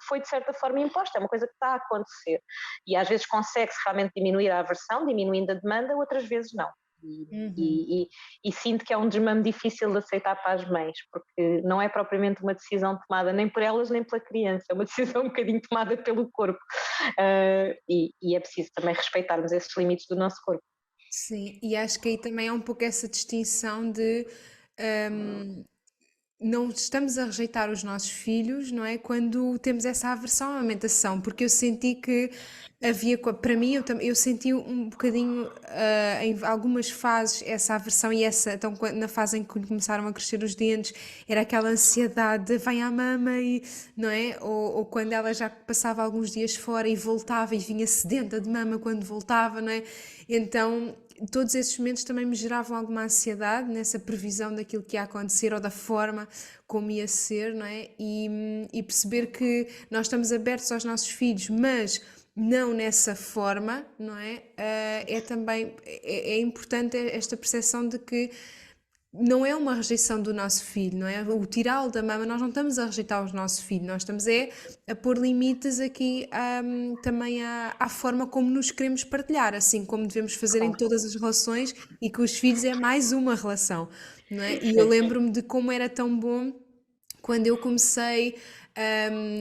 foi de certa forma imposta, é uma coisa que está a acontecer. E às vezes consegue-se realmente diminuir a aversão, diminuindo a demanda, outras vezes não. E sinto que é um desmame difícil de aceitar para as mães, porque não é propriamente uma decisão tomada nem por elas nem pela criança, é uma decisão um bocadinho tomada pelo corpo. E é preciso também respeitarmos esses limites do nosso corpo. Sim, e acho que aí também há um pouco essa distinção de hum, não estamos a rejeitar os nossos filhos, não é? Quando temos essa aversão à amamentação, porque eu senti que havia, para mim, eu senti um bocadinho em algumas fases essa aversão e então na fase em que começaram a crescer os dentes, era aquela ansiedade de vem à mama e, não é? Ou quando ela já passava alguns dias fora e voltava e vinha sedenta de mama quando voltava, não é? Então todos esses momentos também me geravam alguma ansiedade nessa previsão daquilo que ia acontecer ou da forma como ia ser, não é? E perceber que nós estamos abertos aos nossos filhos, mas não nessa forma, não é? É também é importante esta percepção de que não é uma rejeição do nosso filho, não é? O tirá-lo da mama, nós não estamos a rejeitar o nosso filho, nós estamos a pôr limites aqui também à forma como nos queremos partilhar, assim como devemos fazer em todas as relações e que os filhos é mais uma relação, não é? E eu lembro-me de como era tão bom quando eu comecei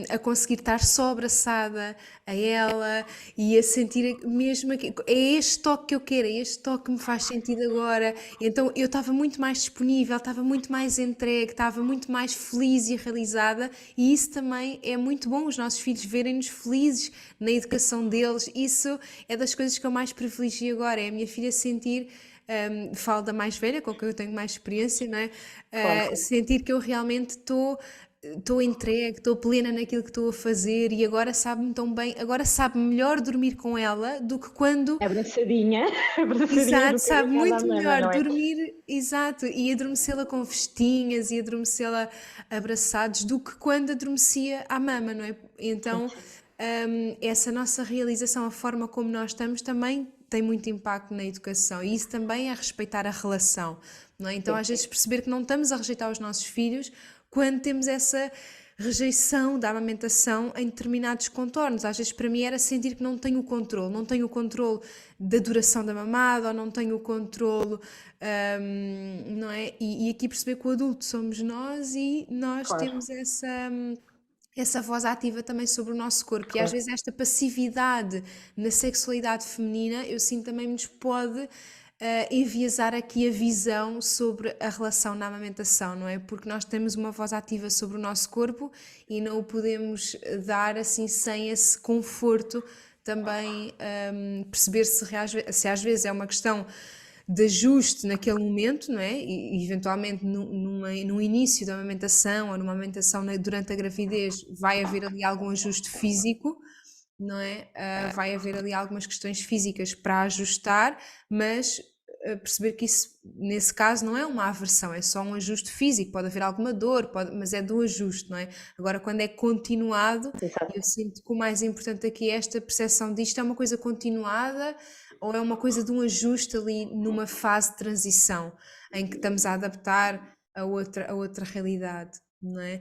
a conseguir estar só abraçada a ela e a sentir mesmo que é este toque que eu quero, é este toque que me faz sentido agora. Então eu estava muito mais disponível, estava muito mais entregue, estava muito mais feliz e realizada, e isso também é muito bom, os nossos filhos verem-nos felizes na educação deles. Isso é das coisas que eu mais privilegio agora, é a minha filha sentir. Falo da mais velha, com quem eu tenho mais experiência, não é? Claro. Sentir que eu realmente estou entregue, estou plena naquilo que estou a fazer e agora sabe-me tão bem, agora sabe melhor dormir com ela do que quando. Abraçadinha, abraçadinha Exato, do que sabe agarrada à muito mama, melhor não é? dormir, exato, e adormecê-la com festinhas e adormecê-la abraçados do que quando adormecia à mama, não é? Então, essa nossa realização, a forma como nós estamos, também tem muito impacto na educação e isso também é respeitar a relação, não é? Então, às vezes, perceber que não estamos a rejeitar os nossos filhos quando temos essa rejeição da amamentação em determinados contornos. Às vezes para mim era sentir que não tenho o controle, não tenho o controle da duração da mamada, ou não tenho o controle, não é? E aqui perceber que o adulto somos nós e nós Claro, temos essa voz ativa também sobre o nosso corpo. E às claro. vezes esta passividade na sexualidade feminina, eu sinto também nos pode enviesar aqui a visão sobre a relação na amamentação, não é? Porque nós temos uma voz ativa sobre o nosso corpo e não o podemos dar assim sem esse conforto também, perceber se às vezes é uma questão de ajuste naquele momento, não é? E eventualmente num início da amamentação ou numa amamentação durante a gravidez vai haver ali algum ajuste físico, não é? Vai haver ali algumas questões físicas para ajustar, mas perceber que isso, nesse caso, não é uma aversão, é só um ajuste físico, pode haver alguma dor, mas é do ajuste, não é? Agora, quando é continuado, eu Exato. sinto que o mais importante aqui é esta percepção disto é uma coisa continuada ou é uma coisa de um ajuste ali numa fase de transição em que estamos a adaptar a outra realidade, não é?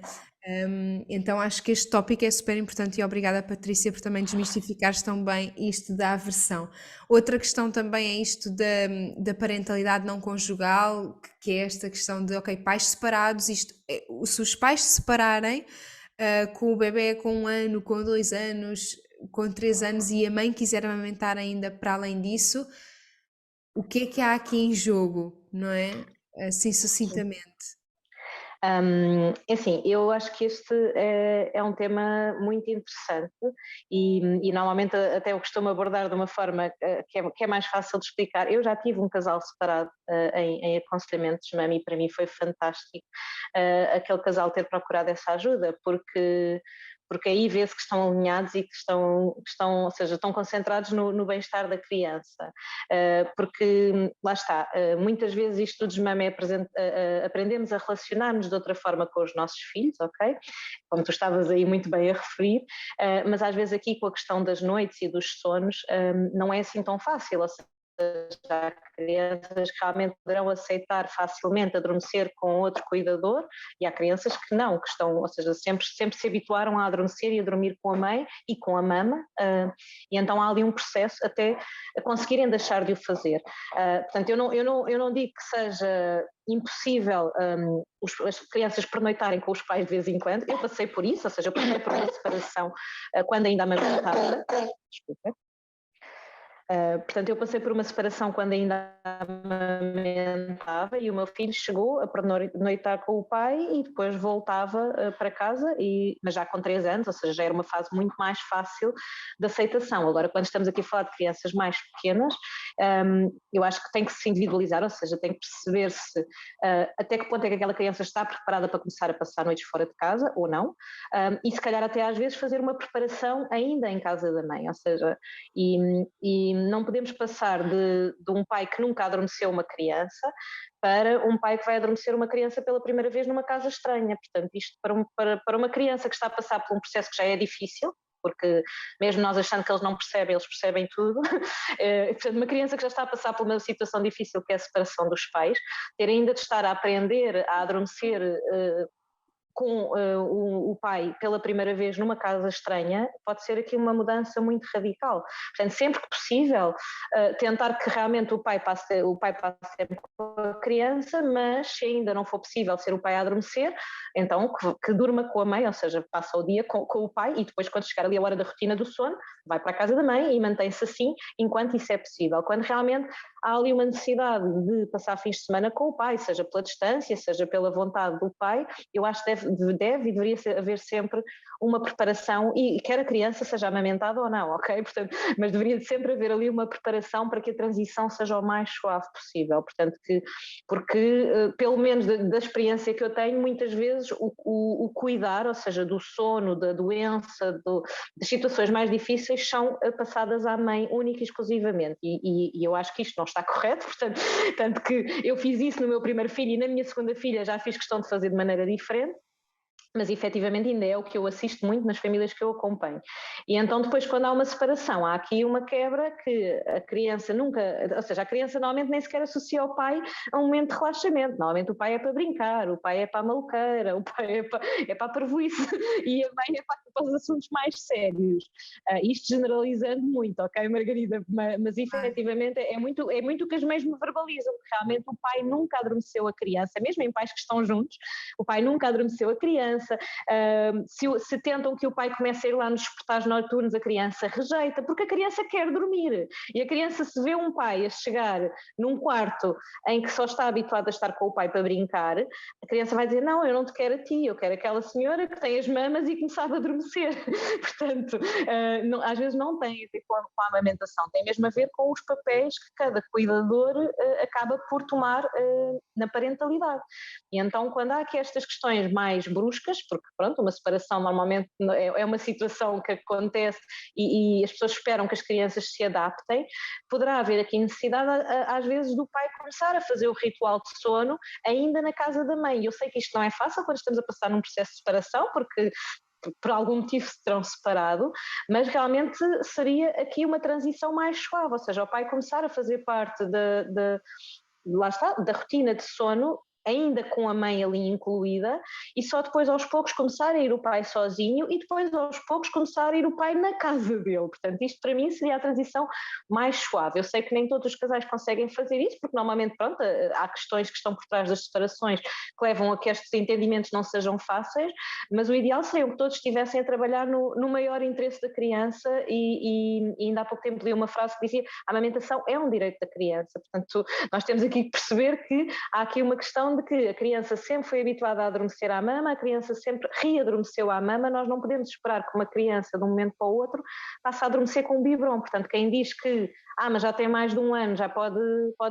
Então acho que este tópico é super importante e obrigada, Patrícia, por também desmistificares tão bem isto da aversão. Outra questão também é isto da parentalidade não conjugal, que é esta questão de, ok, pais separados, se os pais se separarem, com o bebê com 1 ano, com 2 anos, com 3 anos e a mãe quiser amamentar ainda para além disso, o que é há aqui em jogo, não é? Assim sucintamente. É assim, eu acho que este é um tema muito interessante e normalmente até eu costumo abordar de uma forma que é mais fácil de explicar. Eu já tive um casal separado em aconselhamentos, mami, e para mim foi fantástico aquele casal ter procurado essa ajuda, porque aí vê-se que estão alinhados e que ou seja, estão concentrados no bem-estar da criança. Porque, lá está, muitas vezes isto do desmame aprendemos a relacionar-nos de outra forma com os nossos filhos, ok? Como tu estavas aí muito bem a referir, mas às vezes aqui com a questão das noites e dos sonos não é assim tão fácil, ou seja, há crianças que realmente poderão aceitar facilmente adormecer com outro cuidador e há crianças que não, que estão, ou seja, sempre se habituaram a adormecer e a dormir com a mãe e com a mama e então há ali um processo até conseguirem deixar de o fazer. Portanto, eu não digo que seja impossível as crianças pernoitarem com os pais de vez em quando, eu passei por isso, ou seja, eu passei por uma separação quando ainda amamentava, desculpa. Portanto, eu passei por uma separação quando ainda amamentava e o meu filho chegou a pernoitar com o pai e depois voltava para casa, mas já com 3 anos, ou seja, já era uma fase muito mais fácil de aceitação. Agora, quando estamos aqui a falar de crianças mais pequenas, eu acho que tem que se individualizar, ou seja, tem que perceber-se até que ponto é que aquela criança está preparada para começar a passar noites fora de casa ou não, e se calhar até às vezes fazer uma preparação ainda em casa da mãe, ou seja, e não podemos passar de um pai que nunca adormeceu uma criança para um pai que vai adormecer uma criança pela primeira vez numa casa estranha. Portanto, isto para uma criança que está a passar por um processo que já é difícil, porque mesmo nós achando que eles não percebem, eles percebem tudo. Portanto, uma criança que já está a passar por uma situação difícil que é a separação dos pais, ter ainda de estar a aprender a adormecer com o pai pela primeira vez numa casa estranha, pode ser aqui uma mudança muito radical. Portanto, sempre que possível, tentar que realmente o pai passe sempre com a criança, mas se ainda não for possível ser o pai a adormecer, então que durma com a mãe, ou seja, passa o dia com o pai e depois quando chegar ali a hora da rotina do sono, vai para a casa da mãe e mantém-se assim enquanto isso é possível. Quando realmente há ali uma necessidade de passar fins de semana com o pai, seja pela distância, seja pela vontade do pai, eu acho que deve e deveria haver sempre uma preparação, e quer a criança seja amamentada ou não, ok? Portanto, mas deveria sempre haver ali uma preparação para que a transição seja o mais suave possível, portanto, porque pelo menos da experiência que eu tenho, muitas vezes o cuidar, ou seja, do sono, da doença, das situações mais difíceis são passadas à mãe única e exclusivamente, e eu acho que isto não está correto, portanto, tanto que eu fiz isso no meu primeiro filho e na minha segunda filha já fiz questão de fazer de maneira diferente, mas efetivamente ainda é o que eu assisto muito nas famílias que eu acompanho. E então depois quando há uma separação, há aqui uma quebra que a criança nunca, ou seja, a criança normalmente nem sequer associa ao pai a um momento de relaxamento, normalmente o pai é para brincar, o pai é para a maluqueira, o pai é para a parvoíce e a mãe é para os assuntos mais sérios. Isto generalizando muito, ok, Margarida? Mas efetivamente é muito o que as mães me verbalizam, que realmente o pai nunca adormeceu a criança, mesmo em pais que estão juntos, o pai nunca adormeceu a criança. Se tentam que o pai comece a ir lá nos despertares noturnos, a criança rejeita, porque a criança quer dormir, e a criança, se vê um pai a chegar num quarto em que só está habituado a estar com o pai para brincar, a criança vai dizer, não, eu não te quero a ti, eu quero aquela senhora que tem as mamas e que me sabe adormecer. Portanto, às vezes não tem a ver com a amamentação, tem mesmo a ver com os papéis que cada cuidador acaba por tomar na parentalidade. E então, quando há aqui estas questões mais bruscas, muitas, porque pronto, uma separação normalmente é uma situação que acontece e as pessoas esperam que as crianças se adaptem, poderá haver aqui necessidade às vezes do pai começar a fazer o ritual de sono ainda na casa da mãe. Eu sei que isto não é fácil quando estamos a passar num processo de separação, porque por algum motivo se terão separado, mas realmente seria aqui uma transição mais suave, ou seja, o pai começar a fazer parte lá está, da rotina de sono, ainda com a mãe ali incluída, e só depois aos poucos começar a ir o pai sozinho e depois aos poucos começar a ir o pai na casa dele. Portanto, isto para mim seria a transição mais suave. Eu sei que nem todos os casais conseguem fazer isso, porque normalmente, pronto, há questões que estão por trás das separações que levam a que estes entendimentos não sejam fáceis, mas o ideal seria que todos estivessem a trabalhar no maior interesse da criança e ainda há pouco tempo li uma frase que dizia: a amamentação é um direito da criança. Portanto, nós temos aqui que perceber que há aqui uma questão de que a criança sempre foi habituada a adormecer à mama, a criança sempre readormeceu à mama, nós não podemos esperar que uma criança de um momento para o outro passe a adormecer com um biberon. Portanto, quem diz que mas já tem mais de um ano, já pode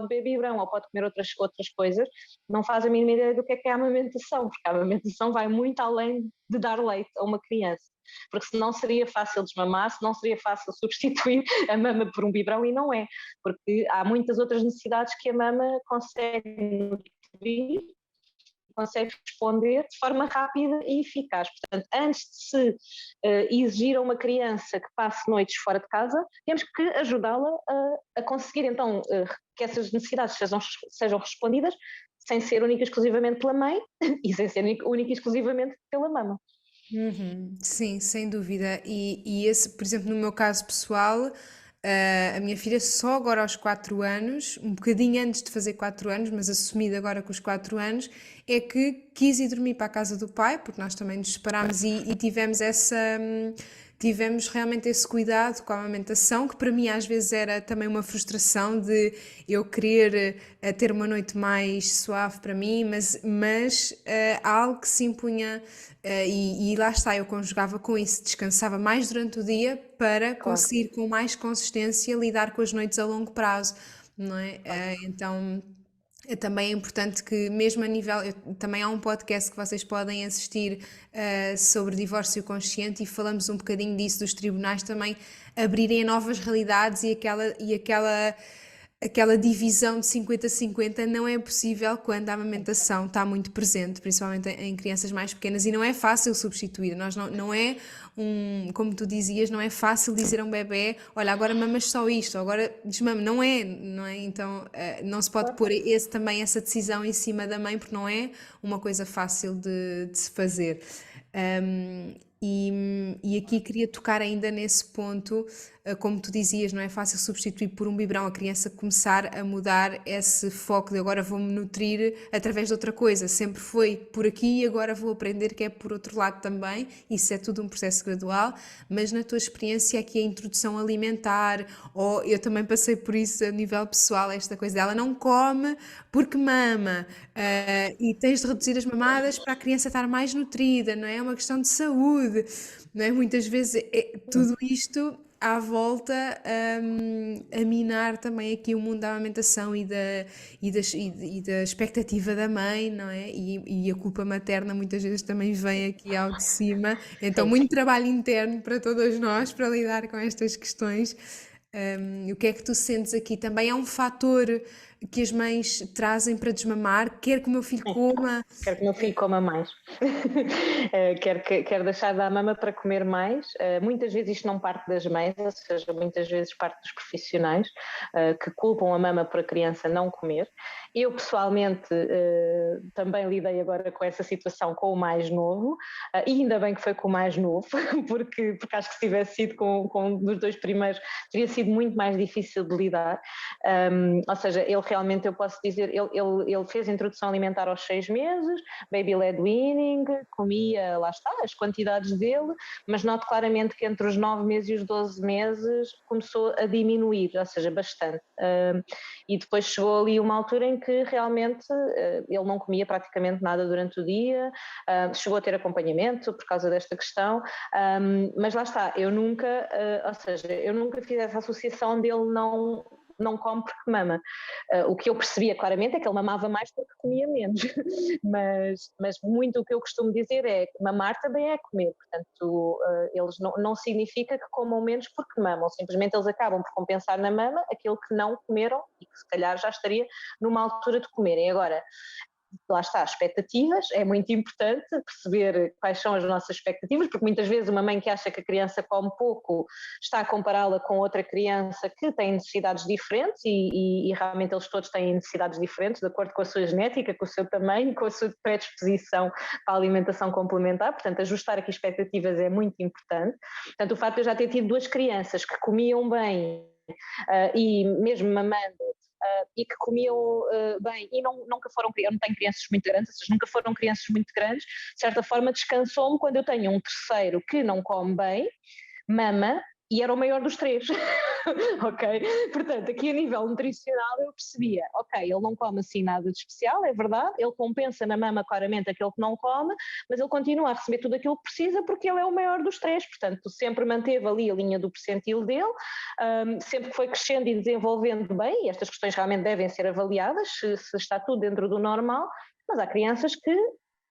beber biberon ou pode comer outras coisas, não faz a mínima ideia do que é a amamentação, porque a amamentação vai muito além de dar leite a uma criança, porque senão seria fácil desmamar, senão seria fácil substituir a mama por um biberon, e não é, porque há muitas outras necessidades que a mama consegue responder de forma rápida e eficaz. Portanto, antes de se exigir a uma criança que passe noites fora de casa, temos que ajudá-la a conseguir então que essas necessidades sejam respondidas sem ser única e exclusivamente pela mãe e sem ser única e exclusivamente pela mama. Sim, sem dúvida. E esse, por exemplo, no meu caso pessoal, a minha filha só agora aos 4 anos, um bocadinho antes de fazer 4 anos, mas assumido agora com os 4 anos, é que quis ir dormir para a casa do pai, porque nós também nos separámos e tivemos realmente esse cuidado com a amamentação, que para mim às vezes era também uma frustração de eu querer ter uma noite mais suave para mim, mas algo que se impunha, e lá está, eu conjugava com isso, descansava mais durante o dia para conseguir com mais consistência lidar com as noites a longo prazo, não é? Então também é importante que, mesmo a nível. Também há um podcast que vocês podem assistir sobre divórcio consciente, e falamos um bocadinho disso, dos tribunais também abrirem a novas realidades, e aquela divisão de 50-50 não é possível quando a amamentação está muito presente, principalmente em crianças mais pequenas, e não é fácil substituir. Nós não é como tu dizias, não é fácil dizer a um bebê: olha, agora mamas só isto, agora desmama, não é? Então não se pode pôr também essa decisão em cima da mãe, porque não é uma coisa fácil de se fazer. E aqui queria tocar ainda nesse ponto, como tu dizias, não é fácil substituir por um biberão, a criança começar a mudar esse foco de agora vou-me nutrir através de outra coisa, sempre foi por aqui e agora vou aprender que é por outro lado também. Isso é tudo um processo gradual, mas na tua experiência aqui a introdução alimentar, ou eu também passei por isso a nível pessoal, esta coisa dela não come porque mama, e tens de reduzir as mamadas para a criança estar mais nutrida, não é? É uma questão de saúde, não é? Muitas vezes tudo isto à volta a minar também aqui o mundo da amamentação e da expectativa da mãe, não é? E a culpa materna muitas vezes também vem aqui ao de cima. Então, muito trabalho interno para todos nós para lidar com estas questões. O que é que tu sentes aqui? Também é um fator que as mães trazem para desmamar? Quer que o meu filho coma? Quero que o meu filho coma mais. Quero deixar de dar mama para comer mais. Muitas vezes isto não parte das mães, ou seja, muitas vezes parte dos profissionais que culpam a mama por a criança não comer. Eu, pessoalmente, também lidei agora com essa situação com o mais novo, e ainda bem que foi com o mais novo, porque acho que se tivesse sido com um dos dois primeiros, teria sido muito mais difícil de lidar. Ou seja, ele realmente, eu posso dizer, ele fez a introdução alimentar aos 6 meses, baby led weaning, comia, lá está, as quantidades dele, mas noto claramente que entre os 9 meses e os 12 meses começou a diminuir, ou seja, bastante. E depois chegou ali uma altura em que realmente ele não comia praticamente nada durante o dia, chegou a ter acompanhamento por causa desta questão, mas lá está, eu nunca fiz essa associação dele não come porque mama. O que eu percebia claramente é que ele mamava mais porque comia menos, mas muito o que eu costumo dizer é que mamar também é comer, portanto eles não significa que comam menos porque mamam, simplesmente eles acabam por compensar na mama aquilo que não comeram e que se calhar já estaria numa altura de comerem. Agora, lá está, expectativas, é muito importante perceber quais são as nossas expectativas, porque muitas vezes uma mãe que acha que a criança come pouco está a compará-la com outra criança que tem necessidades diferentes e realmente eles todos têm necessidades diferentes de acordo com a sua genética, com o seu tamanho, com a sua predisposição para a alimentação complementar, portanto ajustar aqui expectativas é muito importante. Portanto o facto de eu já ter tido 2 crianças que comiam bem e mesmo mamando e que comiam bem e nunca foram, eu não tenho crianças muito grandes, ou seja, nunca foram crianças muito grandes, de certa forma descansou-me quando eu tenho um terceiro que não come bem, mama, e era o maior dos 3, ok? Portanto, aqui a nível nutricional eu percebia, ok, ele não come assim nada de especial, é verdade, ele compensa na mama claramente aquele que não come, mas ele continua a receber tudo aquilo que precisa porque ele é o maior dos 3, portanto sempre manteve ali a linha do percentil dele, sempre que foi crescendo e desenvolvendo bem, e estas questões realmente devem ser avaliadas, se está tudo dentro do normal, mas há crianças que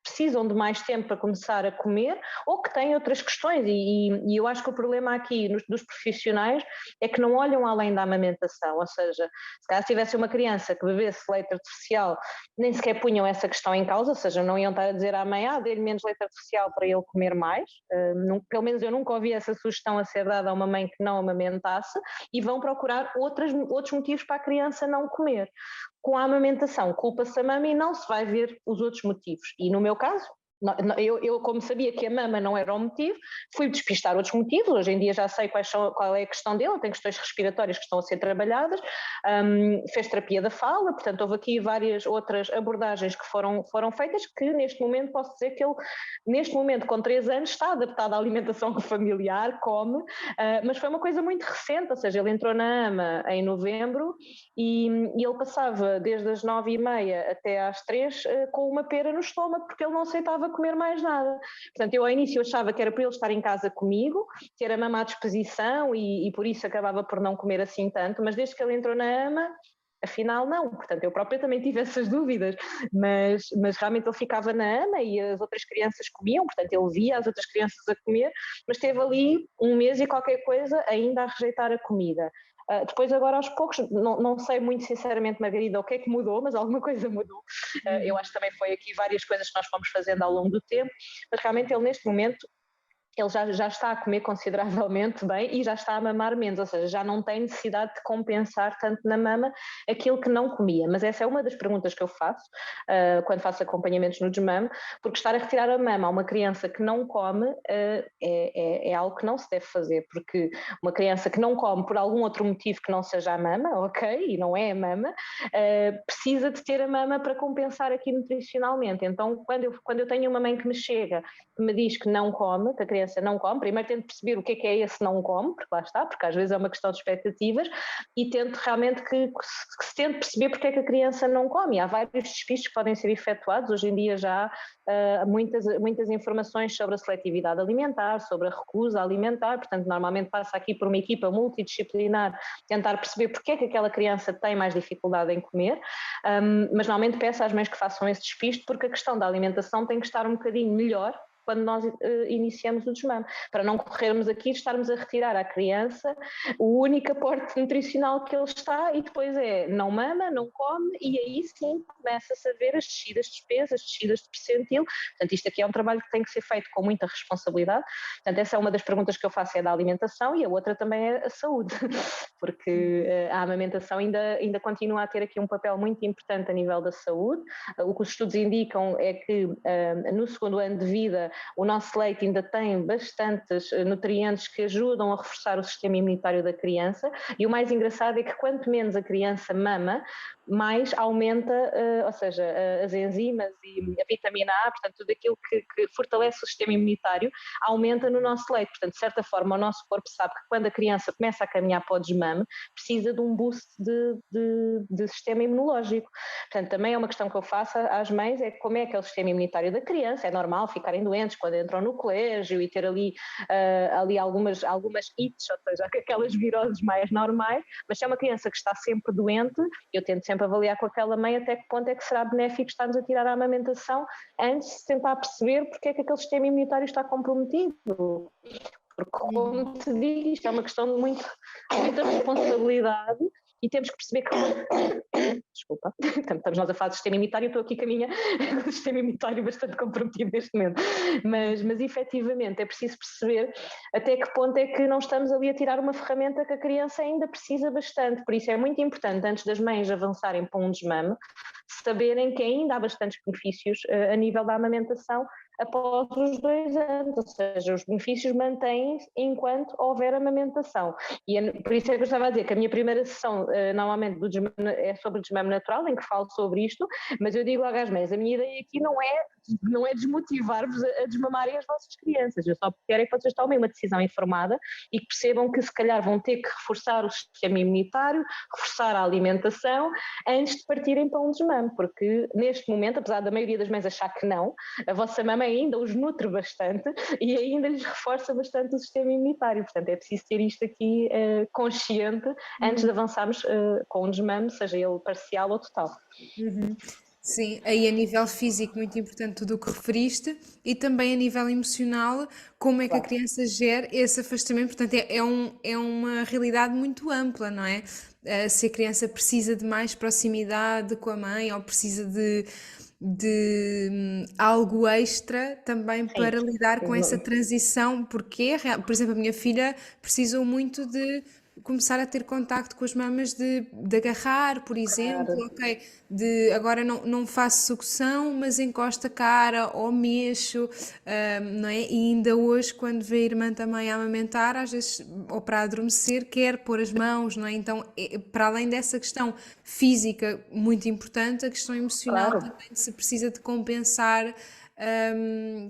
precisam de mais tempo para começar a comer ou que têm outras questões e eu acho que o problema aqui dos profissionais é que não olham além da amamentação, ou seja, se calhar se tivesse uma criança que bebesse leite artificial nem sequer punham essa questão em causa, ou seja, não iam estar a dizer à mãe, dê-lhe menos leite artificial para ele comer mais, pelo menos eu nunca ouvi essa sugestão a ser dada a uma mãe que não amamentasse e vão procurar outros motivos para a criança não comer. Com a amamentação, culpa-se a mama e não se vai ver os outros motivos. E no meu caso, eu como sabia que a mama não era o motivo, fui despistar outros motivos, hoje em dia já sei qual é a questão dele, tem questões respiratórias que estão a ser trabalhadas, fez terapia da fala, portanto houve aqui várias outras abordagens que foram feitas que neste momento posso dizer que ele, neste momento com 3 anos, está adaptado à alimentação familiar, come, mas foi uma coisa muito recente, ou seja, ele entrou na AMA em novembro e ele passava desde as 9h30 até às 3 com uma pera no estômago porque ele não aceitava comer mais nada. Portanto, eu ao início achava que era para ele estar em casa comigo, ter a mama à disposição e por isso acabava por não comer assim tanto, mas desde que ele entrou na AMA, afinal não, portanto eu própria também tive essas dúvidas, mas realmente ele ficava na AMA e as outras crianças comiam, portanto ele via as outras crianças a comer, mas teve ali 1 mês e qualquer coisa ainda a rejeitar a comida. Depois agora aos poucos, não sei muito sinceramente, Margarida, o que é que mudou, mas alguma coisa mudou. Eu acho que também foi aqui várias coisas que nós fomos fazendo ao longo do tempo, mas realmente ele neste momento ele já está a comer consideravelmente bem e já está a mamar menos, ou seja, já não tem necessidade de compensar tanto na mama aquilo que não comia, mas essa é uma das perguntas que eu faço quando faço acompanhamentos no desmame, porque estar a retirar a mama a uma criança que não come é algo que não se deve fazer, porque uma criança que não come por algum outro motivo que não seja a mama, ok, e não é a mama, precisa de ter a mama para compensar aqui nutricionalmente, então quando eu tenho uma mãe que me chega, que me diz que não come, que a criança não come, primeiro tento perceber o que é esse não come, porque lá está, porque às vezes é uma questão de expectativas, e tento realmente que se tente perceber porque é que a criança não come. E há vários despistos que podem ser efetuados, hoje em dia já há muitas informações sobre a seletividade alimentar, sobre a recusa alimentar, portanto normalmente passa aqui por uma equipa multidisciplinar tentar perceber porque é que aquela criança tem mais dificuldade em comer, mas normalmente peço às mães que façam esse despiste porque a questão da alimentação tem que estar um bocadinho melhor quando nós iniciamos o desmame, para não corrermos aqui e estarmos a retirar à criança o único aporte nutricional que ele está e depois não mama, não come e aí sim começa-se a ver as descidas de peso, as descidas de percentil, portanto isto aqui é um trabalho que tem que ser feito com muita responsabilidade, portanto essa é uma das perguntas que eu faço da alimentação e a outra também é a saúde, porque a amamentação ainda continua a ter aqui um papel muito importante a nível da saúde, o que os estudos indicam é que no segundo ano de vida o nosso leite ainda tem bastantes nutrientes que ajudam a reforçar o sistema imunitário da criança e o mais engraçado é que quanto menos a criança mama, mais aumenta, ou seja, as enzimas e a vitamina A, portanto tudo aquilo que fortalece o sistema imunitário, aumenta no nosso leite, portanto de certa forma o nosso corpo sabe que quando a criança começa a caminhar para o desmame, mame, precisa de um boost de sistema imunológico. Portanto, também é uma questão que eu faço às mães, é como é que é o sistema imunitário da criança. É normal ficarem doentes quando entram no colégio e ter ali algumas itch, ou seja, aquelas viroses mais normais, mas se é uma criança que está sempre doente, eu tento sempre avaliar com aquela mãe até que ponto é que será benéfico estar-nos a tirar a amamentação antes de tentar perceber porque é que aquele sistema imunitário está comprometido. Porque, como te digo, isto é uma questão de muita responsabilidade e temos que perceber que... Desculpa, estamos nós a falar de sistema imunitário, eu estou aqui com o sistema imunitário bastante comprometido neste momento, mas efetivamente é preciso perceber até que ponto é que não estamos ali a tirar uma ferramenta que a criança ainda precisa bastante. Por isso é muito importante, antes das mães avançarem para um desmame, saberem que ainda há bastantes benefícios a nível da amamentação após os 2 anos, ou seja, os benefícios mantêm-se enquanto houver amamentação. E por isso é que eu estava a dizer que a minha primeira sessão normalmente é sobre o desmame natural, em que falo sobre isto, mas eu digo logo às mães, a minha ideia aqui não é desmotivar-vos a desmamarem as vossas crianças, eu só quero é que vocês tomem uma decisão informada e que percebam que se calhar vão ter que reforçar o sistema imunitário, reforçar a alimentação, antes de partirem para um desmame, porque neste momento, apesar da maioria das mães achar que não, a vossa mama ainda os nutre bastante e ainda lhes reforça bastante o sistema imunitário, portanto é preciso ter isto aqui consciente antes de avançarmos com um desmame, seja ele parcial ou total. Sim, aí a nível físico, muito importante tudo o que referiste, e também a nível emocional, como é que a criança gera esse afastamento. Portanto, é uma realidade muito ampla, não é? Se a criança precisa de mais proximidade com a mãe ou precisa de algo extra também para lidar com essa transição, porque, por exemplo, a minha filha precisou muito de começar a ter contacto com as mamas de agarrar, por exemplo, ok, de agora não faço sucção, mas encosto a cara ou mexo, não é? E ainda hoje, quando vê a irmã também a amamentar, às vezes, ou para adormecer, quer pôr as mãos, não é? Então, para além dessa questão física muito importante, a questão emocional também se precisa de compensar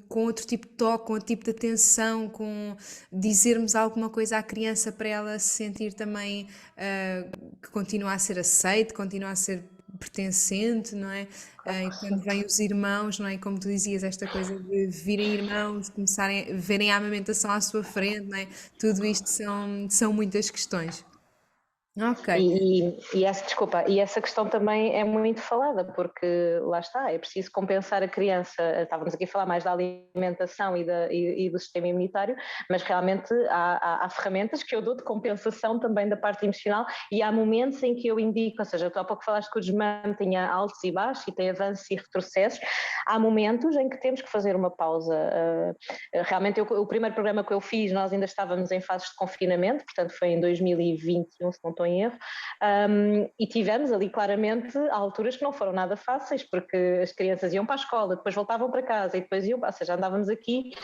com outro tipo de toque, com outro tipo de atenção, com dizermos alguma coisa à criança para ela se sentir também que continua a ser aceite, continua a ser pertencente, não é? E quando vêm os irmãos, não é? Como tu dizias, esta coisa de virem irmãos, começarem a verem a amamentação à sua frente, não é? Tudo isto são muitas questões. Ok. E essa questão também é muito falada, porque lá está, é preciso compensar a criança. Estávamos aqui a falar mais da alimentação e do sistema imunitário, mas realmente há ferramentas que eu dou de compensação também da parte emocional, e há momentos em que eu indico, ou seja, tu há pouco falaste que o desmame tinha altos e baixos e tem avanços e retrocessos, há momentos em que temos que fazer uma pausa. Realmente o primeiro programa que eu fiz, nós ainda estávamos em fases de confinamento, portanto foi em 2021, se não estou em erro, e tivemos ali claramente alturas que não foram nada fáceis, porque as crianças iam para a escola, depois voltavam para casa e depois iam, ou seja, andávamos aqui,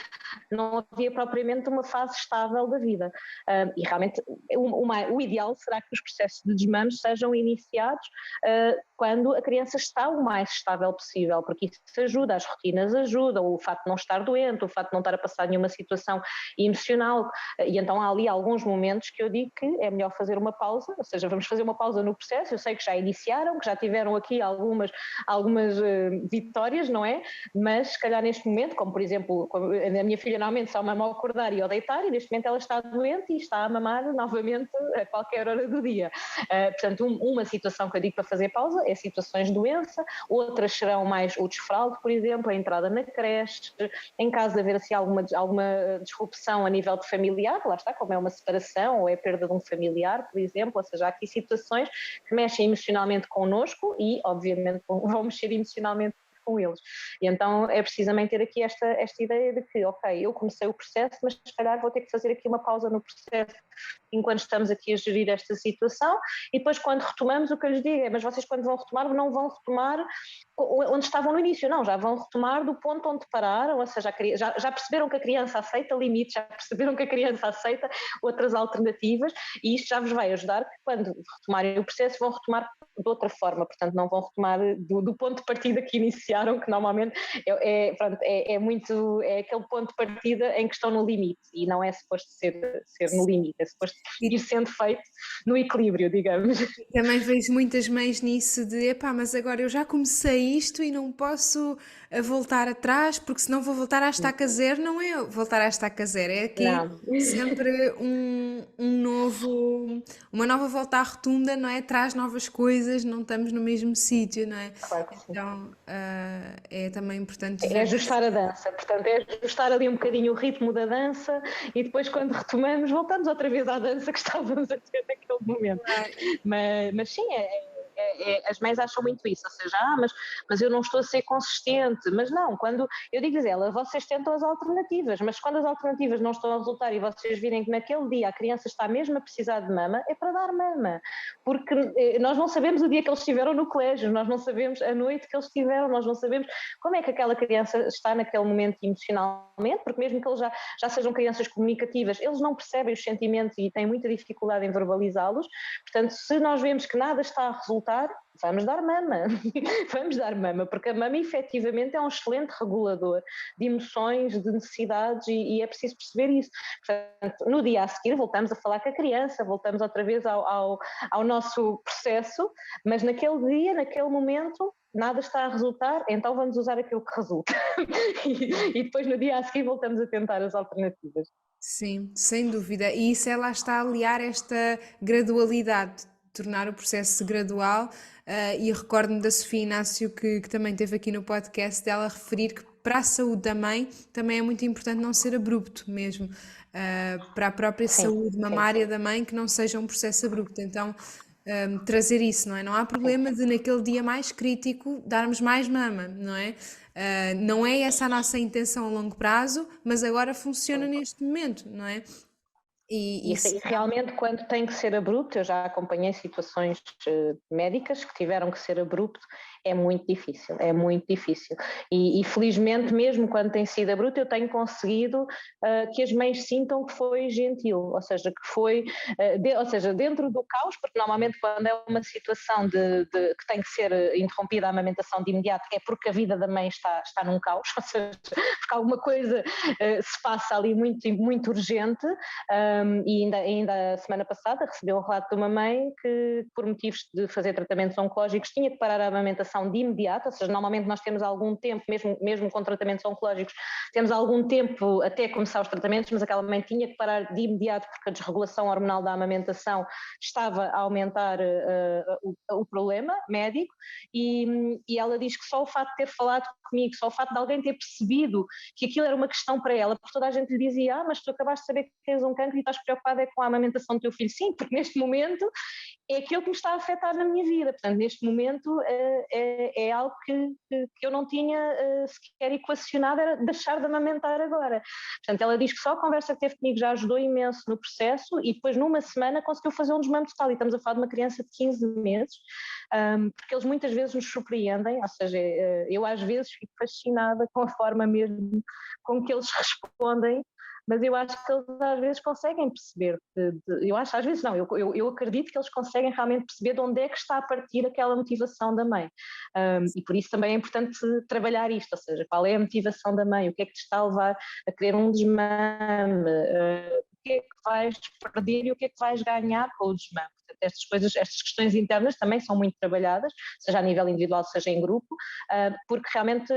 não havia propriamente uma fase estável da vida, e realmente o ideal será que os processos de desmame sejam iniciados quando a criança está o mais estável possível, porque isso ajuda, as rotinas ajudam, o facto de não estar doente, o facto de não estar a passar nenhuma situação emocional, e então há ali alguns momentos que eu digo que é melhor fazer uma pausa, ou seja, vamos fazer uma pausa no processo. Eu sei que já iniciaram, que já tiveram aqui algumas vitórias, não é? Mas se calhar neste momento, como por exemplo, a minha filha normalmente só mama ao acordar e ao deitar, e neste momento ela está doente e está a mamar novamente a qualquer hora do dia. Portanto, uma situação que eu digo para fazer pausa é situações de doença, outras serão mais o desfraldo, por exemplo, a entrada na creche, em caso de haver assim alguma disrupção a nível de familiar, lá está, como é uma separação ou é a perda de um familiar, por exemplo, ou seja, há aqui situações que mexem emocionalmente connosco e, obviamente, vão mexer emocionalmente com eles. E então é precisamente ter aqui esta ideia de que, ok, eu comecei o processo, mas se calhar vou ter que fazer aqui uma pausa no processo enquanto estamos aqui a gerir esta situação, e depois quando retomamos, o que eu lhes digo é, mas vocês quando vão retomar, não vão retomar onde estavam no início, não, já vão retomar do ponto onde pararam, ou seja, já perceberam que a criança aceita limites, já perceberam que a criança aceita outras alternativas, e isto já vos vai ajudar que quando retomarem o processo vão retomar de outra forma, portanto não vão retomar do ponto de partida que iniciaram, que normalmente é aquele ponto de partida em que estão no limite, e não é suposto ser no limite, é suposto ir sendo feito no equilíbrio, digamos. Também vejo muitas mães nisso de, epá, mas agora eu já comecei isto e não posso voltar atrás, porque senão vou voltar à estaca zero. Não é voltar à estaca zero, é aqui Não, sempre uma nova volta à rotunda, não é? Traz novas coisas, não estamos no mesmo sítio, não é? claro que sim. Então, é também importante É ver. ajustar a dança, portanto, é ajustar ali um bocadinho o ritmo da dança e depois, quando retomamos, voltamos outra vez à dança que estávamos a ter naquele momento. Mas sim, as mães acham muito isso, ou seja, mas eu não estou a ser consistente. Mas não, quando eu digo-lhes, vocês tentam as alternativas, mas quando as alternativas não estão a resultar e vocês virem que naquele dia a criança está mesmo a precisar de mama, é para dar mama, porque nós não sabemos o dia que eles estiveram no colégio, nós não sabemos a noite que eles estiveram, nós não sabemos como é que aquela criança está naquele momento emocionalmente, porque mesmo que eles já sejam crianças comunicativas, eles não percebem os sentimentos e têm muita dificuldade em verbalizá-los. Portanto, se nós vemos que nada está a resultar, vamos dar mama, vamos dar mama, porque a mama efetivamente é um excelente regulador de emoções, de necessidades e é preciso perceber isso. Portanto, no dia a seguir voltamos a falar com a criança, voltamos outra vez ao nosso processo, mas naquele dia, naquele momento, nada está a resultar, então vamos usar aquilo que resulta. E depois no dia a seguir voltamos a tentar as alternativas. Sim, sem dúvida. E isso ela está a aliar esta gradualidade, tornar o processo gradual. E recordo-me da Sofia Inácio, que também teve aqui no podcast, dela referir que para a saúde da mãe também é muito importante não ser abrupto mesmo. Para a própria Sim, saúde mamária da mãe, que não seja um processo abrupto. Então, trazer isso, não é? Não há problema de naquele dia mais crítico darmos mais mama, não é? Não é essa a nossa intenção a longo prazo, mas agora funciona sim. neste momento, não é? E E isso, realmente, quando tem que ser abrupto, eu já acompanhei situações médicas que tiveram que ser abrupto, é muito difícil, é muito difícil. E felizmente, mesmo quando tem sido abrupto, eu tenho conseguido que as mães sintam que foi gentil, ou seja, que foi, ou seja, dentro do caos, porque normalmente quando é uma situação que tem que ser interrompida a amamentação de imediato, é porque a vida da mãe está num caos, ou seja, porque alguma coisa se passa ali muito, muito urgente. E ainda a semana passada recebi um relato de uma mãe que, por motivos de fazer tratamentos oncológicos, tinha que parar a amamentação de imediato, ou seja, normalmente nós temos algum tempo, mesmo com tratamentos oncológicos, temos algum tempo até começar os tratamentos, mas aquela mãe tinha que parar de imediato porque a desregulação hormonal da amamentação estava a aumentar o problema médico, e ela diz que só o facto de ter falado comigo, só o facto de alguém ter percebido que aquilo era uma questão para ela, porque toda a gente lhe dizia, mas tu acabaste de saber que tens um cancro e estás preocupada com a amamentação do teu filho. Sim, porque neste momento é aquilo que me está a afetar na minha vida, portanto neste momento é algo que eu não tinha sequer equacionado, era deixar de amamentar agora. Portanto ela diz que só a conversa que teve comigo já ajudou imenso no processo e depois numa semana conseguiu fazer um desmame total, e estamos a falar de uma criança de 15 meses, porque eles muitas vezes nos surpreendem, ou seja, eu às vezes fico fascinada com a forma mesmo com que eles respondem, mas eu acho que eles às vezes conseguem perceber, eu acho, às vezes não, eu acredito que eles conseguem realmente perceber de onde é que está a partir aquela motivação da mãe, e por isso também é importante trabalhar isto, ou seja, qual é a motivação da mãe, o que é que te está a levar a querer um desmame, o que é que vais perder e o que é que vais ganhar com o desmame. Estas coisas, estas questões internas também são muito trabalhadas, seja a nível individual, seja em grupo, porque realmente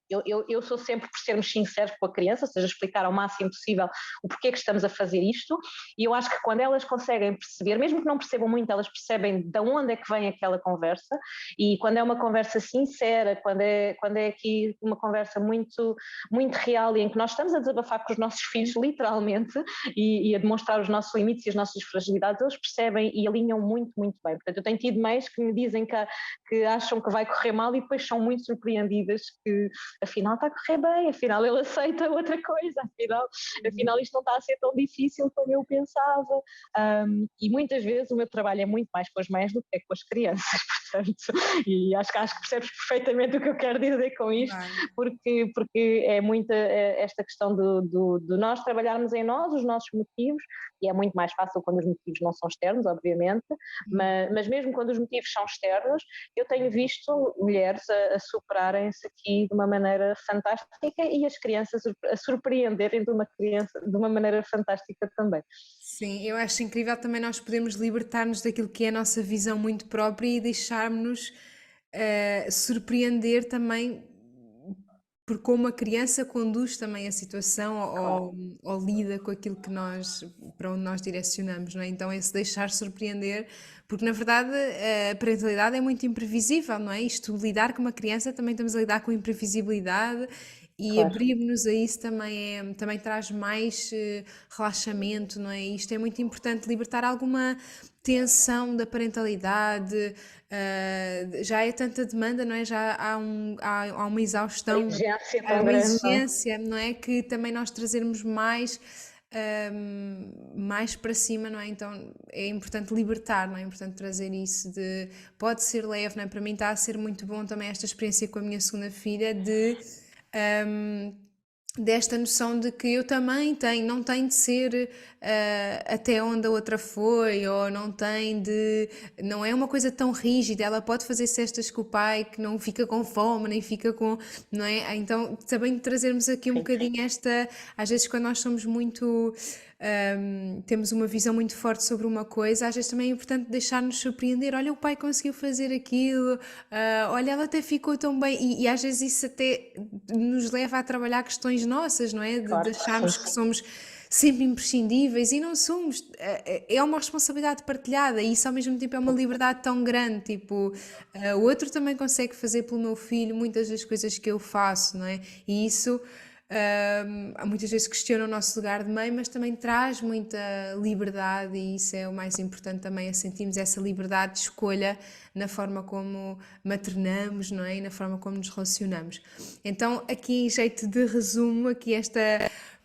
eu sou sempre por sermos sinceros com a criança, ou seja, explicar ao máximo possível o porquê que estamos a fazer isto, e eu acho que quando elas conseguem perceber, mesmo que não percebam muito, elas percebem de onde é que vem aquela conversa, e quando é uma conversa sincera, quando é aqui uma conversa muito, muito real e em que nós estamos a desabafar com os nossos filhos, literalmente, e a demonstrar os nossos limites e as nossas fragilidades, eles percebem e alinham muito, muito bem. Portanto, eu tenho tido mães que me dizem que acham que vai correr mal e depois são muito surpreendidas que afinal está a correr bem, afinal ele aceita outra coisa, afinal isto não está a ser tão difícil como eu pensava. E muitas vezes o meu trabalho é muito mais com as mães do que com as crianças. portanto, e acho que percebes perfeitamente o que eu quero dizer com isto, porque é muito esta questão de nós trabalharmos em nós, os nossos motivos, e é muito mais fácil quando os motivos não são externos, obviamente, mas mesmo quando os motivos são externos, eu tenho visto mulheres a superarem-se aqui de uma maneira fantástica e as crianças a surpreenderem de uma maneira fantástica também. Sim, eu acho incrível também nós podermos libertar-nos daquilo que é a nossa visão muito própria e deixarmos-nos surpreender também por como a criança conduz também a situação ou lida com aquilo que para onde nós direcionamos, não é? Então esse deixar surpreender, porque na verdade a parentalidade é muito imprevisível, não é? Isto, lidar com uma criança, também estamos a lidar com imprevisibilidade e Claro. abrirmos a isso também traz mais relaxamento, não é? Isto é muito importante, libertar alguma tensão da parentalidade, já é tanta demanda, não é? Já há uma exaustão, Exigência há tão uma grande, não é? exigência, não é? Que também nós trazermos mais para cima, não é? Então é importante libertar, não é? É importante trazer isso pode ser leve, não é? Para mim está a ser muito bom também esta experiência com a minha segunda filha desta noção de que eu também não tenho de ser até onde a outra foi, ou não é uma coisa tão rígida, ela pode fazer cestas com o pai que não fica com fome, nem fica com, não é? Então também trazermos aqui um bocadinho às vezes quando nós somos muito, temos uma visão muito forte sobre uma coisa, às vezes também é importante deixar-nos surpreender, olha o pai conseguiu fazer aquilo, olha ela até ficou tão bem, e às vezes isso até nos leva a trabalhar questões nossas, não é? De Claro, acharmos que somos sempre imprescindíveis e não somos. É uma responsabilidade partilhada e isso ao mesmo tempo é uma liberdade tão grande. Tipo, o outro também consegue fazer pelo meu filho muitas das coisas que eu faço, não é? E isso muitas vezes questiona o nosso lugar de mãe, mas também traz muita liberdade e isso é o mais importante também, sentirmos essa liberdade de escolha na forma como maternamos, não é? E na forma como nos relacionamos. Então, aqui em jeito de resumo, aqui esta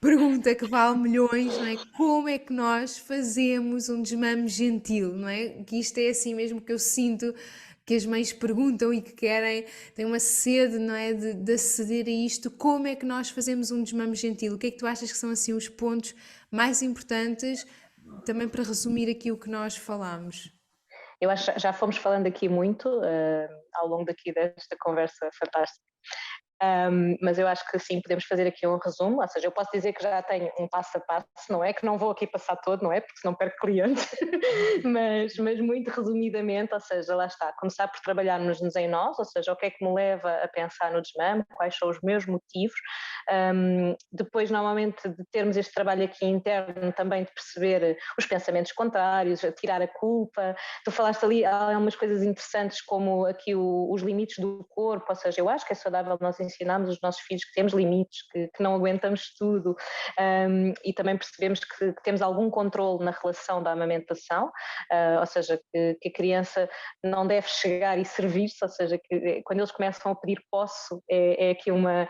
pergunta que vale milhões, não é? Como é que nós fazemos um desmame gentil, não é? Que isto é assim mesmo que eu sinto que as mães perguntam e que têm uma sede, não é, de aceder a isto. Como é que nós fazemos um desmame gentil? O que é que tu achas que são assim os pontos mais importantes, também para resumir aqui o que nós falamos? Eu acho que já fomos falando aqui muito ao longo desta conversa fantástica. Mas eu acho que sim, podemos fazer aqui um resumo, ou seja, eu posso dizer que já tenho um passo a passo, não é? Que não vou aqui passar todo, não é? Porque senão perco cliente, mas muito resumidamente, ou seja, lá está, começar por trabalharmos em nós, ou seja, o que é que me leva a pensar no desmame, quais são os meus motivos, depois normalmente de termos este trabalho aqui interno também de perceber os pensamentos contrários, tirar a culpa, tu falaste ali, há umas coisas interessantes como aqui os limites do corpo, ou seja, eu acho que é saudável nós ensinarmos os nossos filhos que temos limites, que não aguentamos tudo, e também percebemos que temos algum controle na relação da amamentação, ou seja, que a criança não deve chegar e servir-se, ou seja, que quando eles começam a pedir posso, é aqui uma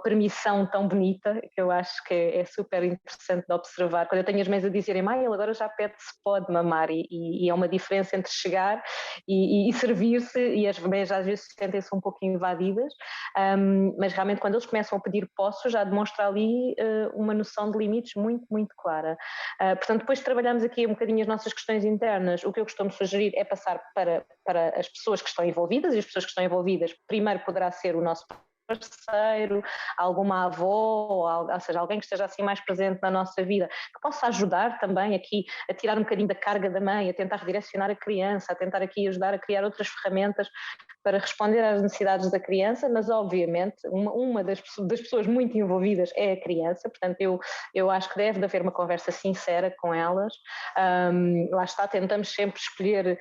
permissão tão bonita, que eu acho que é super interessante de observar. Quando eu tenho as mães a dizerem, mãe, ele agora já pede se pode mamar, e é uma diferença entre chegar e servir-se, e as mães às vezes sentem-se um pouco invadidas, mas realmente quando eles começam a pedir posso, já demonstra ali uma noção de limites muito, muito clara. Portanto, depois trabalhamos aqui um bocadinho as nossas questões internas, o que eu costumo sugerir é passar para as pessoas que estão envolvidas, e as pessoas que estão envolvidas primeiro poderá ser o nosso parceiro, alguma avó, ou seja, alguém que esteja assim mais presente na nossa vida, que possa ajudar também aqui a tirar um bocadinho da carga da mãe, a tentar redirecionar a criança, a tentar aqui ajudar a criar outras ferramentas para responder às necessidades da criança, mas obviamente uma das pessoas muito envolvidas é a criança, portanto eu acho que deve haver uma conversa sincera com elas, lá está, tentamos sempre escolher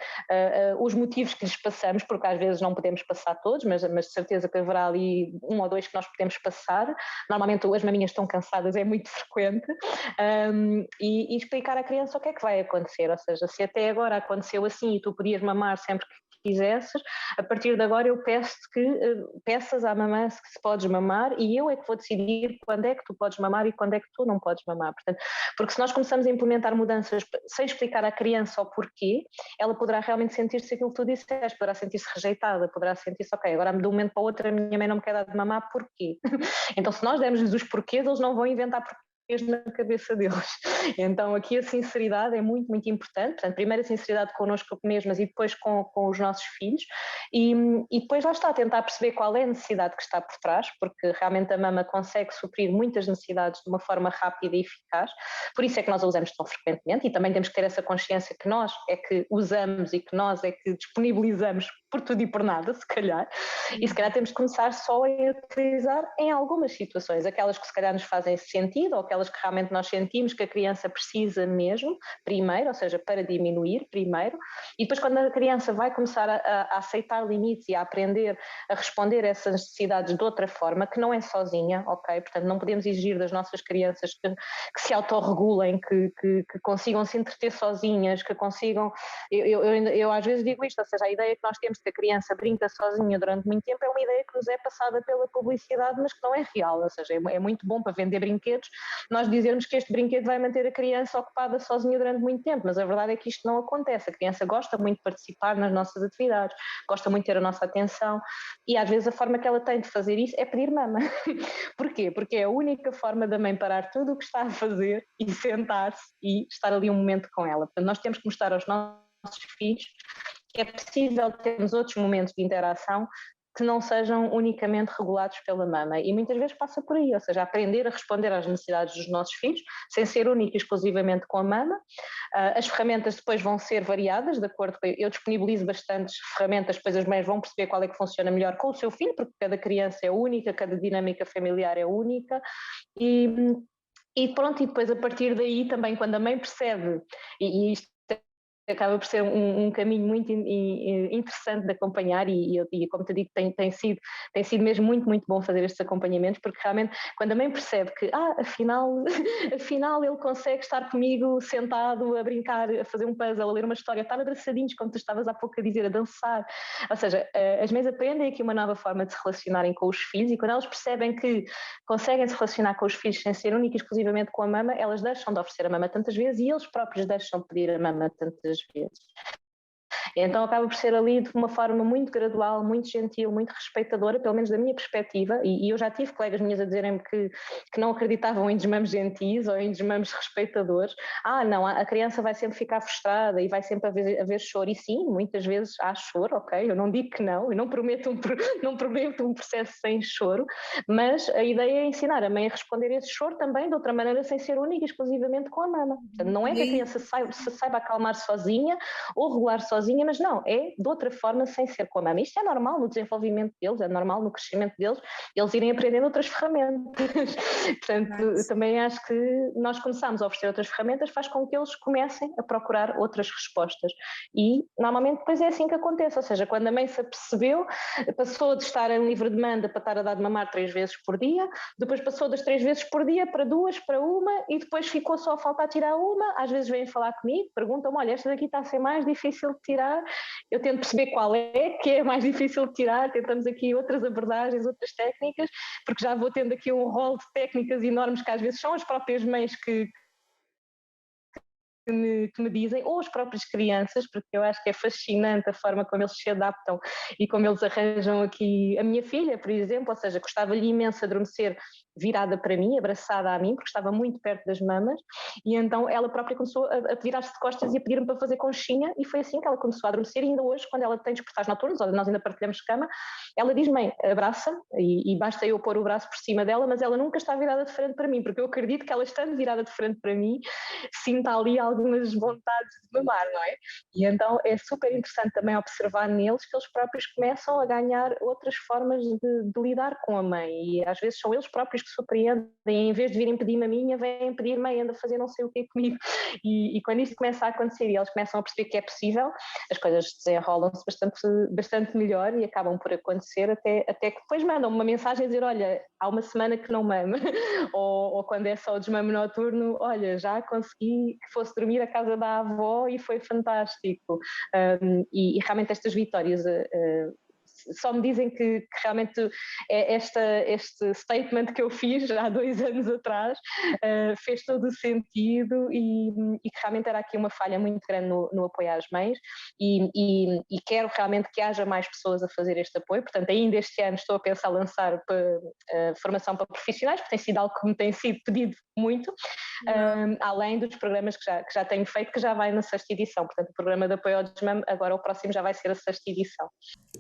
os motivos que lhes passamos, porque às vezes não podemos passar todos, mas de certeza que haverá ali um ou dois que nós podemos passar, normalmente as maminhas estão cansadas, é muito frequente, e explicar à criança o que é que vai acontecer, ou seja, se até agora aconteceu assim e tu podias mamar sempre quisesses, a partir de agora eu peço-te que peças à mamã se podes mamar e eu é que vou decidir quando é que tu podes mamar e quando é que tu não podes mamar. Portanto, porque se nós começamos a implementar mudanças sem explicar à criança o porquê, ela poderá realmente sentir-se aquilo que tu disseste, poderá sentir-se rejeitada, poderá sentir-se, ok, agora de um momento para o outro a minha mãe não me quer dar de mamar, porquê? Então se nós dermos-lhes os porquês, eles não vão inventar porquês na cabeça deles. Então aqui a sinceridade é muito, muito importante. Portanto, primeiro a sinceridade connosco mesmas e depois com os nossos filhos e depois lá está, tentar perceber qual é a necessidade que está por trás, porque realmente a mama consegue suprir muitas necessidades de uma forma rápida e eficaz, por isso é que nós a usamos tão frequentemente e também temos que ter essa consciência que nós é que usamos e que nós é que disponibilizamos por tudo e por nada, se calhar, e se calhar temos que começar só a utilizar em algumas situações, aquelas que se calhar nos fazem sentido ou aquelas que realmente nós sentimos que a criança precisa mesmo, primeiro, ou seja, para diminuir primeiro, e depois quando a criança vai começar a aceitar limites e a aprender a responder a essas necessidades de outra forma, que não é sozinha, ok? Portanto, não podemos exigir das nossas crianças que se autorregulem, que consigam se entreter sozinhas, que consigam... Eu às vezes digo isto, ou seja, a ideia que nós temos que a criança brinca sozinha durante muito tempo é uma ideia que nos é passada pela publicidade, mas que não é real, ou seja, é muito bom para vender brinquedos nós dizermos que este brinquedo vai manter a criança ocupada sozinha durante muito tempo, mas a verdade é que isto não acontece, a criança gosta muito de participar nas nossas atividades, gosta muito de ter a nossa atenção e às vezes a forma que ela tem de fazer isso é pedir mama. Porquê? Porque é a única forma da mãe parar tudo o que está a fazer e sentar-se e estar ali um momento com ela. Portanto, nós temos que mostrar aos nossos filhos que é possível termos outros momentos de interação que não sejam unicamente regulados pela mama e muitas vezes passa por aí, ou seja, aprender a responder às necessidades dos nossos filhos sem ser única e exclusivamente com a mama. As ferramentas depois vão ser variadas de acordo com... Eu disponibilizo bastantes ferramentas, depois as mães vão perceber qual é que funciona melhor com o seu filho, porque cada criança é única, cada dinâmica familiar é única e pronto, e depois a partir daí também quando a mãe percebe, e isto acaba por ser um caminho muito interessante de acompanhar e como te digo, tem sido mesmo muito, muito bom fazer estes acompanhamentos, porque realmente quando a mãe percebe que afinal ele consegue estar comigo sentado a brincar, a fazer um puzzle, a ler uma história, a estar abraçadinhos, como tu estavas há pouco a dizer, a dançar, ou seja, as mães aprendem aqui uma nova forma de se relacionarem com os filhos e quando elas percebem que conseguem se relacionar com os filhos sem ser única e exclusivamente com a mama, elas deixam de oferecer a mama tantas vezes e eles próprios deixam de pedir a mama tantas vezes. Então acaba por ser ali de uma forma muito gradual, muito gentil, muito respeitadora, pelo menos da minha perspectiva, e eu já tive colegas minhas a dizerem-me que não acreditavam em desmames gentis ou em desmames respeitadores. Não, a criança vai sempre ficar frustrada e vai sempre haver choro, e sim, muitas vezes há choro, ok, eu não digo que não, eu não prometo um processo sem choro, mas a ideia é ensinar a mãe a responder esse choro também de outra maneira sem ser única e exclusivamente com a mama. Portanto, não é que a criança se saiba acalmar sozinha ou regular sozinha, mas não, é de outra forma sem ser com a mama. Isto é normal no desenvolvimento deles, é normal no crescimento deles, eles irem aprendendo outras ferramentas. Portanto, também acho que nós começarmos a oferecer outras ferramentas faz com que eles comecem a procurar outras respostas. E normalmente depois é assim que acontece, ou seja, quando a mãe se apercebeu, passou de estar em livre demanda para estar a dar de mamar 3 vezes por dia, depois passou das 3 vezes por dia para 2, para 1 e depois ficou só a faltar tirar uma, às vezes vêm falar comigo, perguntam-me, olha, esta daqui está a ser mais difícil de tirar, eu tento perceber qual é que é mais difícil de tirar, tentamos aqui outras abordagens, outras técnicas, porque já vou tendo aqui um rol de técnicas enormes que às vezes são as próprias mães que me dizem, ou as próprias crianças, porque eu acho que é fascinante a forma como eles se adaptam e como eles arranjam aqui. A minha filha, por exemplo, ou seja, gostava-lhe imenso de adormecer virada para mim, abraçada a mim, porque estava muito perto das mamas, e então ela própria começou a virar-se de costas e a pedir-me para fazer conchinha, e foi assim que ela começou a adormecer, e ainda hoje, quando ela tem despertares noturnos, nós ainda partilhamos cama, ela diz, mãe, abraça, e basta eu pôr o braço por cima dela, mas ela nunca está virada de frente para mim, porque eu acredito que ela estando virada de frente para mim, sinta ali algumas vontades de mamar, não é? E então é super interessante também observar neles que eles próprios começam a ganhar outras formas de lidar com a mãe, e às vezes são eles próprios que surpreendem, em vez de virem pedir-me a minha, vêm pedir mãe, anda a fazer não sei o que comigo, e quando isto começa a acontecer e eles começam a perceber que é possível, as coisas desenrolam-se bastante melhor e acabam por acontecer até que depois mandam uma mensagem a dizer, olha, há uma semana que não mamo, ou quando é só o desmame noturno, olha, já consegui que fosse dormir à casa da avó e foi fantástico. E realmente estas vitórias só me dizem que realmente este statement que eu fiz há 2 anos atrás fez todo o sentido e que realmente era aqui uma falha muito grande no apoio às mães e quero realmente que haja mais pessoas a fazer este apoio, portanto ainda este ano estou a pensar lançar formação para profissionais, porque tem sido algo que me tem sido pedido muito, além dos programas que já tenho feito, que já vai na 6ª edição, portanto o programa de apoio ao desmame, agora o próximo já vai ser a 6ª edição.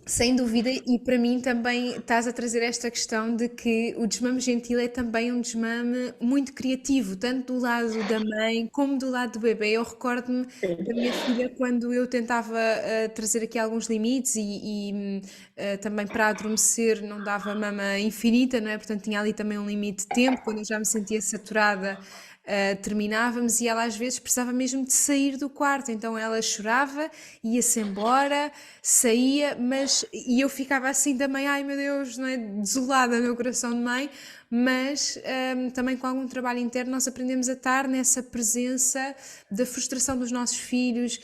Sem dúvida, e para mim também estás a trazer esta questão de que o desmame gentil é também um desmame muito criativo, tanto do lado da mãe como do lado do bebê. Eu recordo-me da minha filha quando eu tentava trazer aqui alguns limites e também para adormecer não dava mama infinita, não é? Portanto tinha ali também um limite de tempo, quando eu já me sentia saturada. Terminávamos e ela às vezes precisava mesmo de sair do quarto, então ela chorava, ia-se embora, saía, e eu ficava assim também, ai meu Deus, não é? Desolada, meu coração de mãe, mas também com algum trabalho interno nós aprendemos a estar nessa presença da frustração dos nossos filhos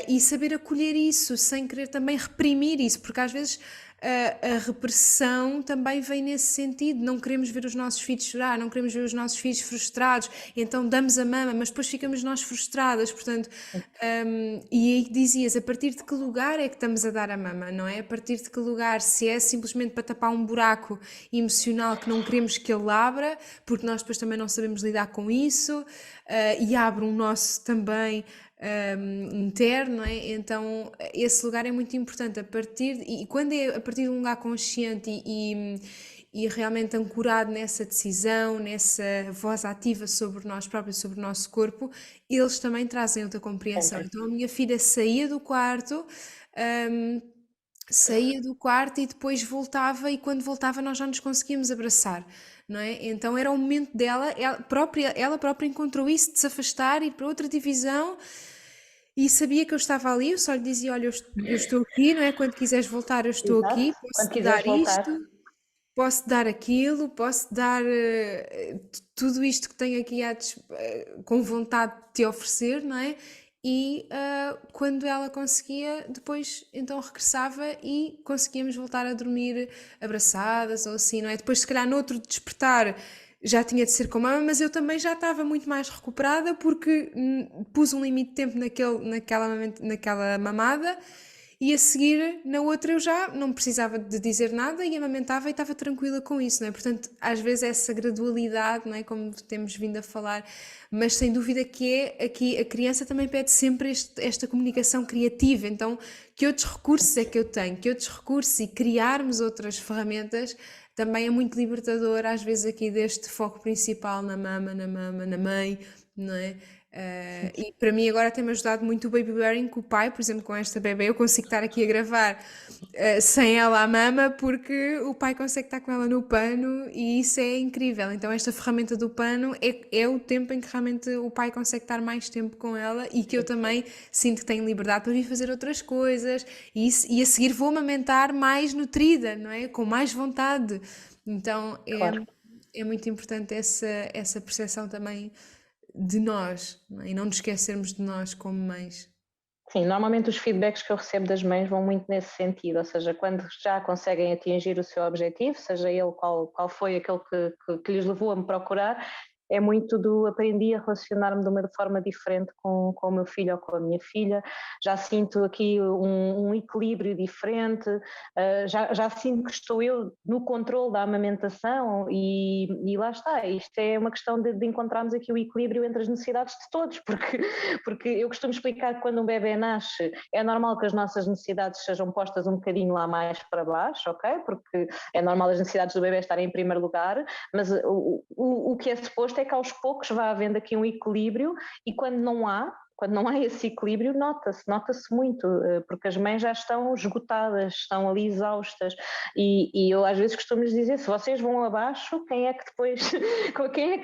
e saber acolher isso, sem querer também reprimir isso, porque às vezes a repressão também vem nesse sentido, não queremos ver os nossos filhos chorar, não queremos ver os nossos filhos frustrados, então damos a mama, mas depois ficamos nós frustradas, portanto, e aí dizias, a partir de que lugar é que estamos a dar a mama, não é? A partir de que lugar, se é simplesmente para tapar um buraco emocional que não queremos que ele abra, porque nós depois também não sabemos lidar com isso, e abre um nosso também interno, não é? Então esse lugar é muito importante e quando é a partir de um lugar consciente e realmente ancorado nessa decisão, nessa voz ativa sobre nós próprios, sobre o nosso corpo, eles também trazem outra compreensão. Então a minha filha saía do quarto e depois voltava, e quando voltava nós já nos conseguíamos abraçar, não é? Então era o momento dela, ela própria encontrou isso de se afastar, ir para outra divisão, e sabia que eu estava ali. Eu só lhe dizia, olha, eu estou aqui, não é? Quando quiseres voltar eu estou aqui, posso-te dar isto, posso dar aquilo, posso dar tudo isto que tenho aqui com vontade de te oferecer, não é? E quando ela conseguia, depois então regressava e conseguíamos voltar a dormir abraçadas ou assim, não é? Depois se calhar noutro despertar já tinha de ser com mama, mas eu também já estava muito mais recuperada porque pus um limite de tempo naquela mamada, e a seguir na outra eu já não precisava de dizer nada e amamentava e estava tranquila com isso, não é? Portanto, às vezes essa gradualidade, não é? Como temos vindo a falar, mas sem dúvida que é aqui a criança também pede sempre esta comunicação criativa, então que outros recursos é que eu tenho, que outros recursos, e criarmos outras ferramentas também é muito libertador, às vezes aqui deste foco principal na mama, na mãe, não é? E para mim agora tem-me ajudado muito o baby bearing com o pai, por exemplo, com esta bebê eu consigo estar aqui a gravar sem ela à mama, porque o pai consegue estar com ela no pano e isso é incrível. Então esta ferramenta do pano é o tempo em que realmente o pai consegue estar mais tempo com ela, e que eu também sinto que tenho liberdade para vir fazer outras coisas e a seguir vou amamentar mais nutrida, não é? Com mais vontade. Então é muito importante essa percepção também de nós, não é? E não nos esquecermos de nós como mães. Sim, normalmente os feedbacks que eu recebo das mães vão muito nesse sentido, ou seja, quando já conseguem atingir o seu objetivo, seja ele qual foi aquele que lhes levou a me procurar, é muito aprendi a relacionar-me de uma forma diferente com o meu filho ou com a minha filha, já sinto aqui um equilíbrio diferente, já sinto que estou eu no controle da amamentação e lá está, isto é uma questão de encontrarmos aqui o equilíbrio entre as necessidades de todos, porque eu costumo explicar que quando um bebê nasce é normal que as nossas necessidades sejam postas um bocadinho lá mais para baixo, ok? Porque é normal as necessidades do bebê estarem em primeiro lugar, mas o que é suposto é que aos poucos vá havendo aqui um equilíbrio, e quando quando não há esse equilíbrio, nota-se muito, porque as mães já estão esgotadas, estão ali exaustas, e eu às vezes costumo lhes dizer, se vocês vão abaixo, quem é que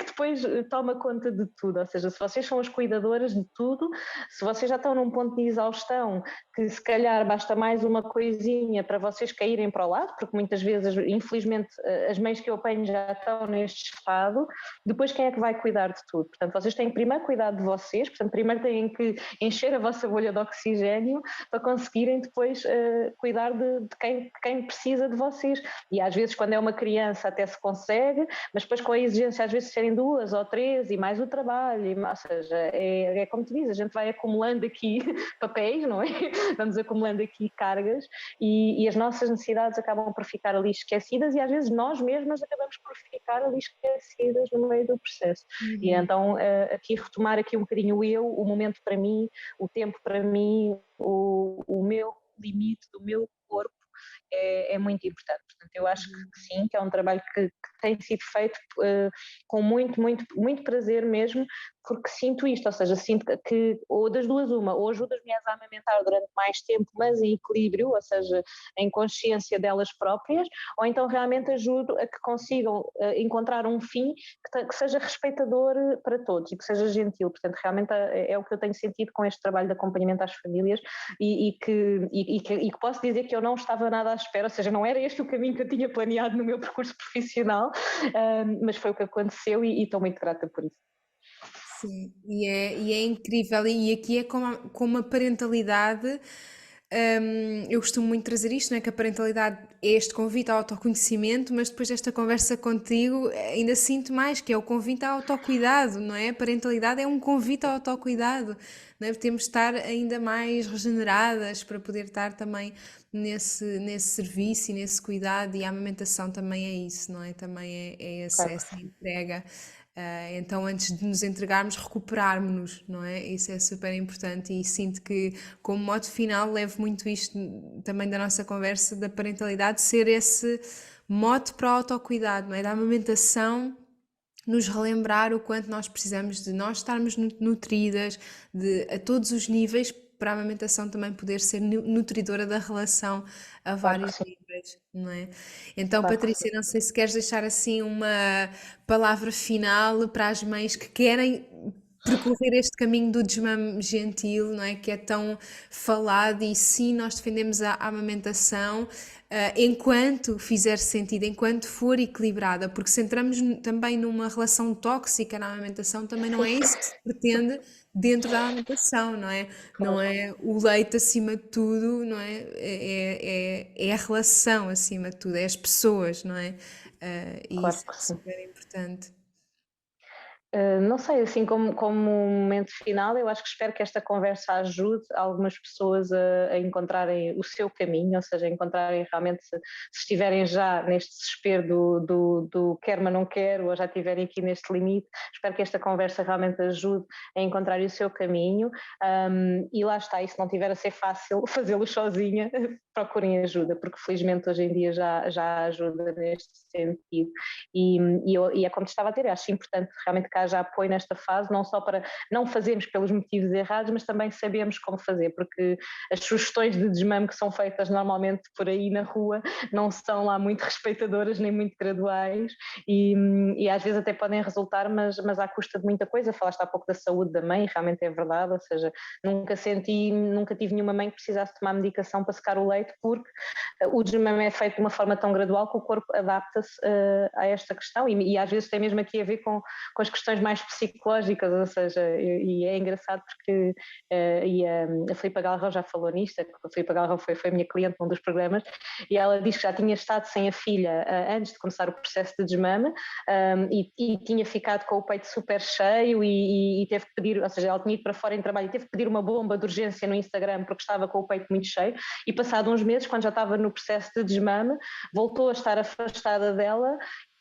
depois toma conta de tudo? Ou seja, se vocês são as cuidadoras de tudo, se vocês já estão num ponto de exaustão, que se calhar basta mais uma coisinha para vocês caírem para o lado, porque muitas vezes, infelizmente, as mães que eu apanho já estão neste estado, depois quem é que vai cuidar de tudo? Portanto, vocês têm que primeiro cuidar de vocês, portanto, primeiro têm que encher a vossa bolha de oxigénio para conseguirem depois cuidar de quem precisa de vocês. E às vezes, quando é uma criança, até se consegue, mas depois com a exigência, às vezes, de serem 2 ou 3 e mais o trabalho, ou seja, é como tu dizes, a gente vai acumulando aqui papéis, não é? Vamos acumulando aqui cargas e as nossas necessidades acabam por ficar ali esquecidas e às vezes nós mesmas acabamos por ficar ali esquecidas no meio do processo. E então aqui retomar aqui um bocadinho o momento para mim, o tempo para mim, o meu limite do meu corpo é muito importante. Portanto, eu acho que sim, que é um trabalho que tem sido feito com muito, muito, muito prazer mesmo, porque sinto isto, ou seja, sinto que ou das duas uma, ou ajudo as mulheres a amamentar durante mais tempo, mas em equilíbrio, ou seja, em consciência delas próprias, ou então realmente ajudo a que consigam encontrar um fim que seja respeitador para todos e que seja gentil. Portanto, realmente é o que eu tenho sentido com este trabalho de acompanhamento às famílias e que posso dizer que eu não estava nada à espera, ou seja, não era este o caminho que eu tinha planeado no meu percurso profissional, mas foi o que aconteceu e estou muito grata por isso. Sim, e é incrível, e aqui é como a parentalidade, eu costumo muito trazer isto, não é? Que a parentalidade é este convite ao autoconhecimento, mas depois desta conversa contigo ainda sinto mais, que é o convite ao autocuidado, não é? A parentalidade é um convite ao autocuidado, não é? Temos de estar ainda mais regeneradas para poder estar também nesse serviço e nesse cuidado, e a amamentação também é isso, não é? Também é Claro essa que sim. entrega. Então, antes de nos entregarmos, recuperarmos-nos, não é? Isso é super importante e sinto que, como modo final, levo muito isto também da nossa conversa da parentalidade, ser esse mote para o autocuidado, não é? Da amamentação, nos relembrar o quanto nós precisamos de nós estarmos nutridas a todos os níveis, para a amamentação também poder ser nutridora da relação a Claro que vários sim, níveis, não é? Então, claro que Patrícia, sim. não sei se queres deixar assim uma palavra final para as mães que querem percorrer este caminho do desmame gentil, não é? Que é tão falado, e sim, nós defendemos a amamentação, enquanto fizer sentido, enquanto for equilibrada, porque se entramos também numa relação tóxica na amamentação, também não é isso que se pretende dentro da amamentação, não é? Não Claro, é o leite acima de tudo, não é? É a relação acima de tudo, é as pessoas, não é? E claro isso é que sim. super importante. Não sei, assim como um momento final, eu acho que espero que esta conversa ajude algumas pessoas a encontrarem o seu caminho, ou seja, a encontrarem realmente, se estiverem já neste desespero do quero mas não quero, ou já estiverem aqui neste limite, espero que esta conversa realmente ajude a encontrar o seu caminho, e lá está, e se não tiver a ser fácil fazê-lo sozinha, procurem ajuda, porque felizmente hoje em dia já há ajuda neste sentido. E é como te estava a dizer, acho importante realmente que haja apoio nesta fase, não só para não fazermos pelos motivos errados, mas também sabemos como fazer, porque as sugestões de desmame que são feitas normalmente por aí na rua não são lá muito respeitadoras nem muito graduais e às vezes até podem resultar, mas à custa de muita coisa. Falaste há pouco da saúde da mãe, realmente é verdade, ou seja, nunca tive nenhuma mãe que precisasse tomar medicação para secar o leite, porque o desmame é feito de uma forma tão gradual que o corpo adapta-se a esta questão e às vezes tem mesmo aqui a ver com as questões mais psicológicas, ou seja, e é engraçado porque a Filipa Galrão já falou nisto, a Filipa Galrão foi minha cliente num dos programas e ela diz que já tinha estado sem a filha antes de começar o processo de desmame e tinha ficado com o peito super cheio e teve que pedir, ou seja, ela tinha ido para fora em trabalho e teve que pedir uma bomba de urgência no Instagram porque estava com o peito muito cheio e passado uns meses, quando já estava no processo de desmame, voltou a estar afastada dela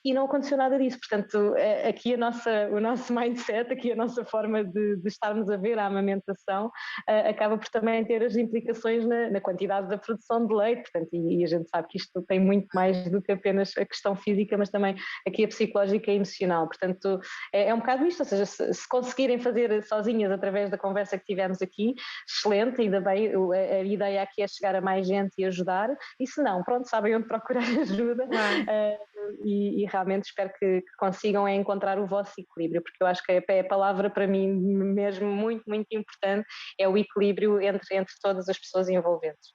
e não aconteceu nada disso. Portanto, aqui o nosso mindset, aqui a nossa forma de estarmos a ver a amamentação acaba por também ter as implicações na quantidade da produção de leite, portanto, e a gente sabe que isto tem muito mais do que apenas a questão física, mas também aqui a psicológica e emocional. Portanto, é um bocado isto, ou seja, se conseguirem fazer sozinhas através da conversa que tivemos aqui, excelente, ainda bem, a ideia aqui é chegar a mais gente e ajudar, e se não, pronto, sabem onde procurar ajuda. E realmente espero que consigam encontrar o vosso equilíbrio, porque eu acho que a palavra para mim mesmo muito, muito importante é o equilíbrio entre todas as pessoas envolventes.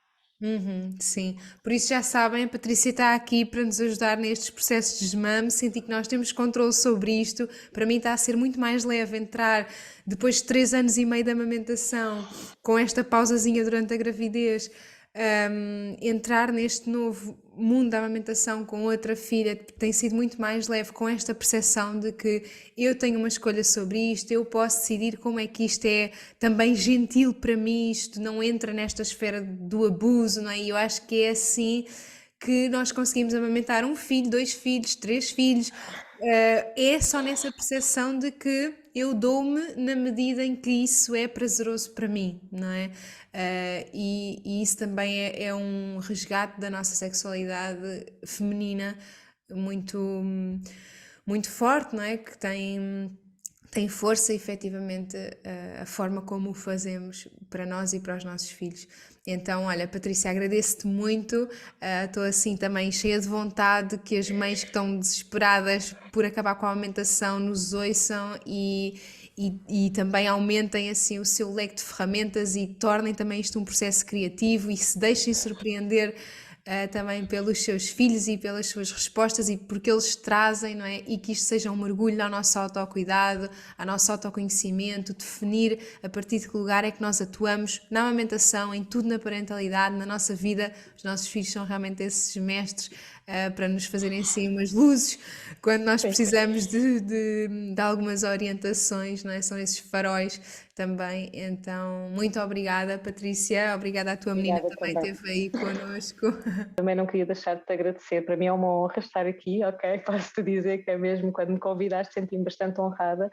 Sim, por isso já sabem, a Patrícia está aqui para nos ajudar nestes processos de desmame, senti que nós temos controle sobre isto, para mim está a ser muito mais leve entrar depois de 3 anos e meio de amamentação, com esta pausazinha durante a gravidez, entrar neste novo mundo da amamentação com outra filha tem sido muito mais leve, com esta percepção de que eu tenho uma escolha sobre isto, eu posso decidir como é que isto é também gentil para mim, isto não entra nesta esfera do abuso, não é? E eu acho que é assim que nós conseguimos amamentar 1 filho, 2 filhos, 3 filhos, é só nessa percepção de que eu dou-me na medida em que isso é prazeroso para mim, não é? E isso também é um resgate da nossa sexualidade feminina muito, muito forte, não é? Que tem força, efetivamente, a forma como o fazemos para nós e para os nossos filhos. Então, olha, Patrícia, agradeço-te muito, estou assim também cheia de vontade que as mães que estão desesperadas por acabar com a amamentação nos ouçam e também aumentem assim o seu leque de ferramentas e tornem também isto um processo criativo e se deixem surpreender também pelos seus filhos e pelas suas respostas e porque eles trazem, não é? E que isto seja um mergulho ao nosso autocuidado, ao nosso autoconhecimento, definir a partir de que lugar é que nós atuamos na amamentação, em tudo na parentalidade, na nossa vida. Os nossos filhos são realmente esses mestres para nos fazerem assim umas luzes quando nós precisamos de algumas orientações, não é? São esses faróis também. Então, muito obrigada, Patrícia, obrigada à tua menina também esteve aí connosco. Também não queria deixar de te agradecer, para mim é uma honra estar aqui, ok? Posso-te dizer que é mesmo, quando me convidaste senti-me bastante honrada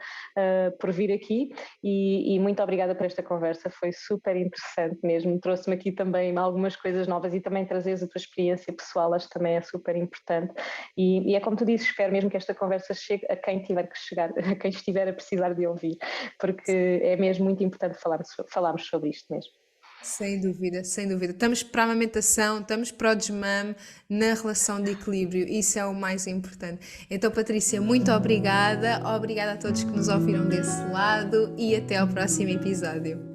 por vir aqui e muito obrigada por esta conversa, foi super interessante mesmo, trouxe-me aqui também algumas coisas novas e também trazeres a tua experiência pessoal, acho que também é super importante e é como tu dizes, espero mesmo que esta conversa chegue a quem tiver que chegar, a quem estiver a precisar de ouvir, porque é mesmo muito importante falarmos sobre isto mesmo. Sem dúvida, sem dúvida. Estamos para a amamentação, estamos para o desmame na relação de equilíbrio, isso é o mais importante. Então, Patrícia, muito obrigada, obrigada a todos que nos ouviram desse lado e até ao próximo episódio.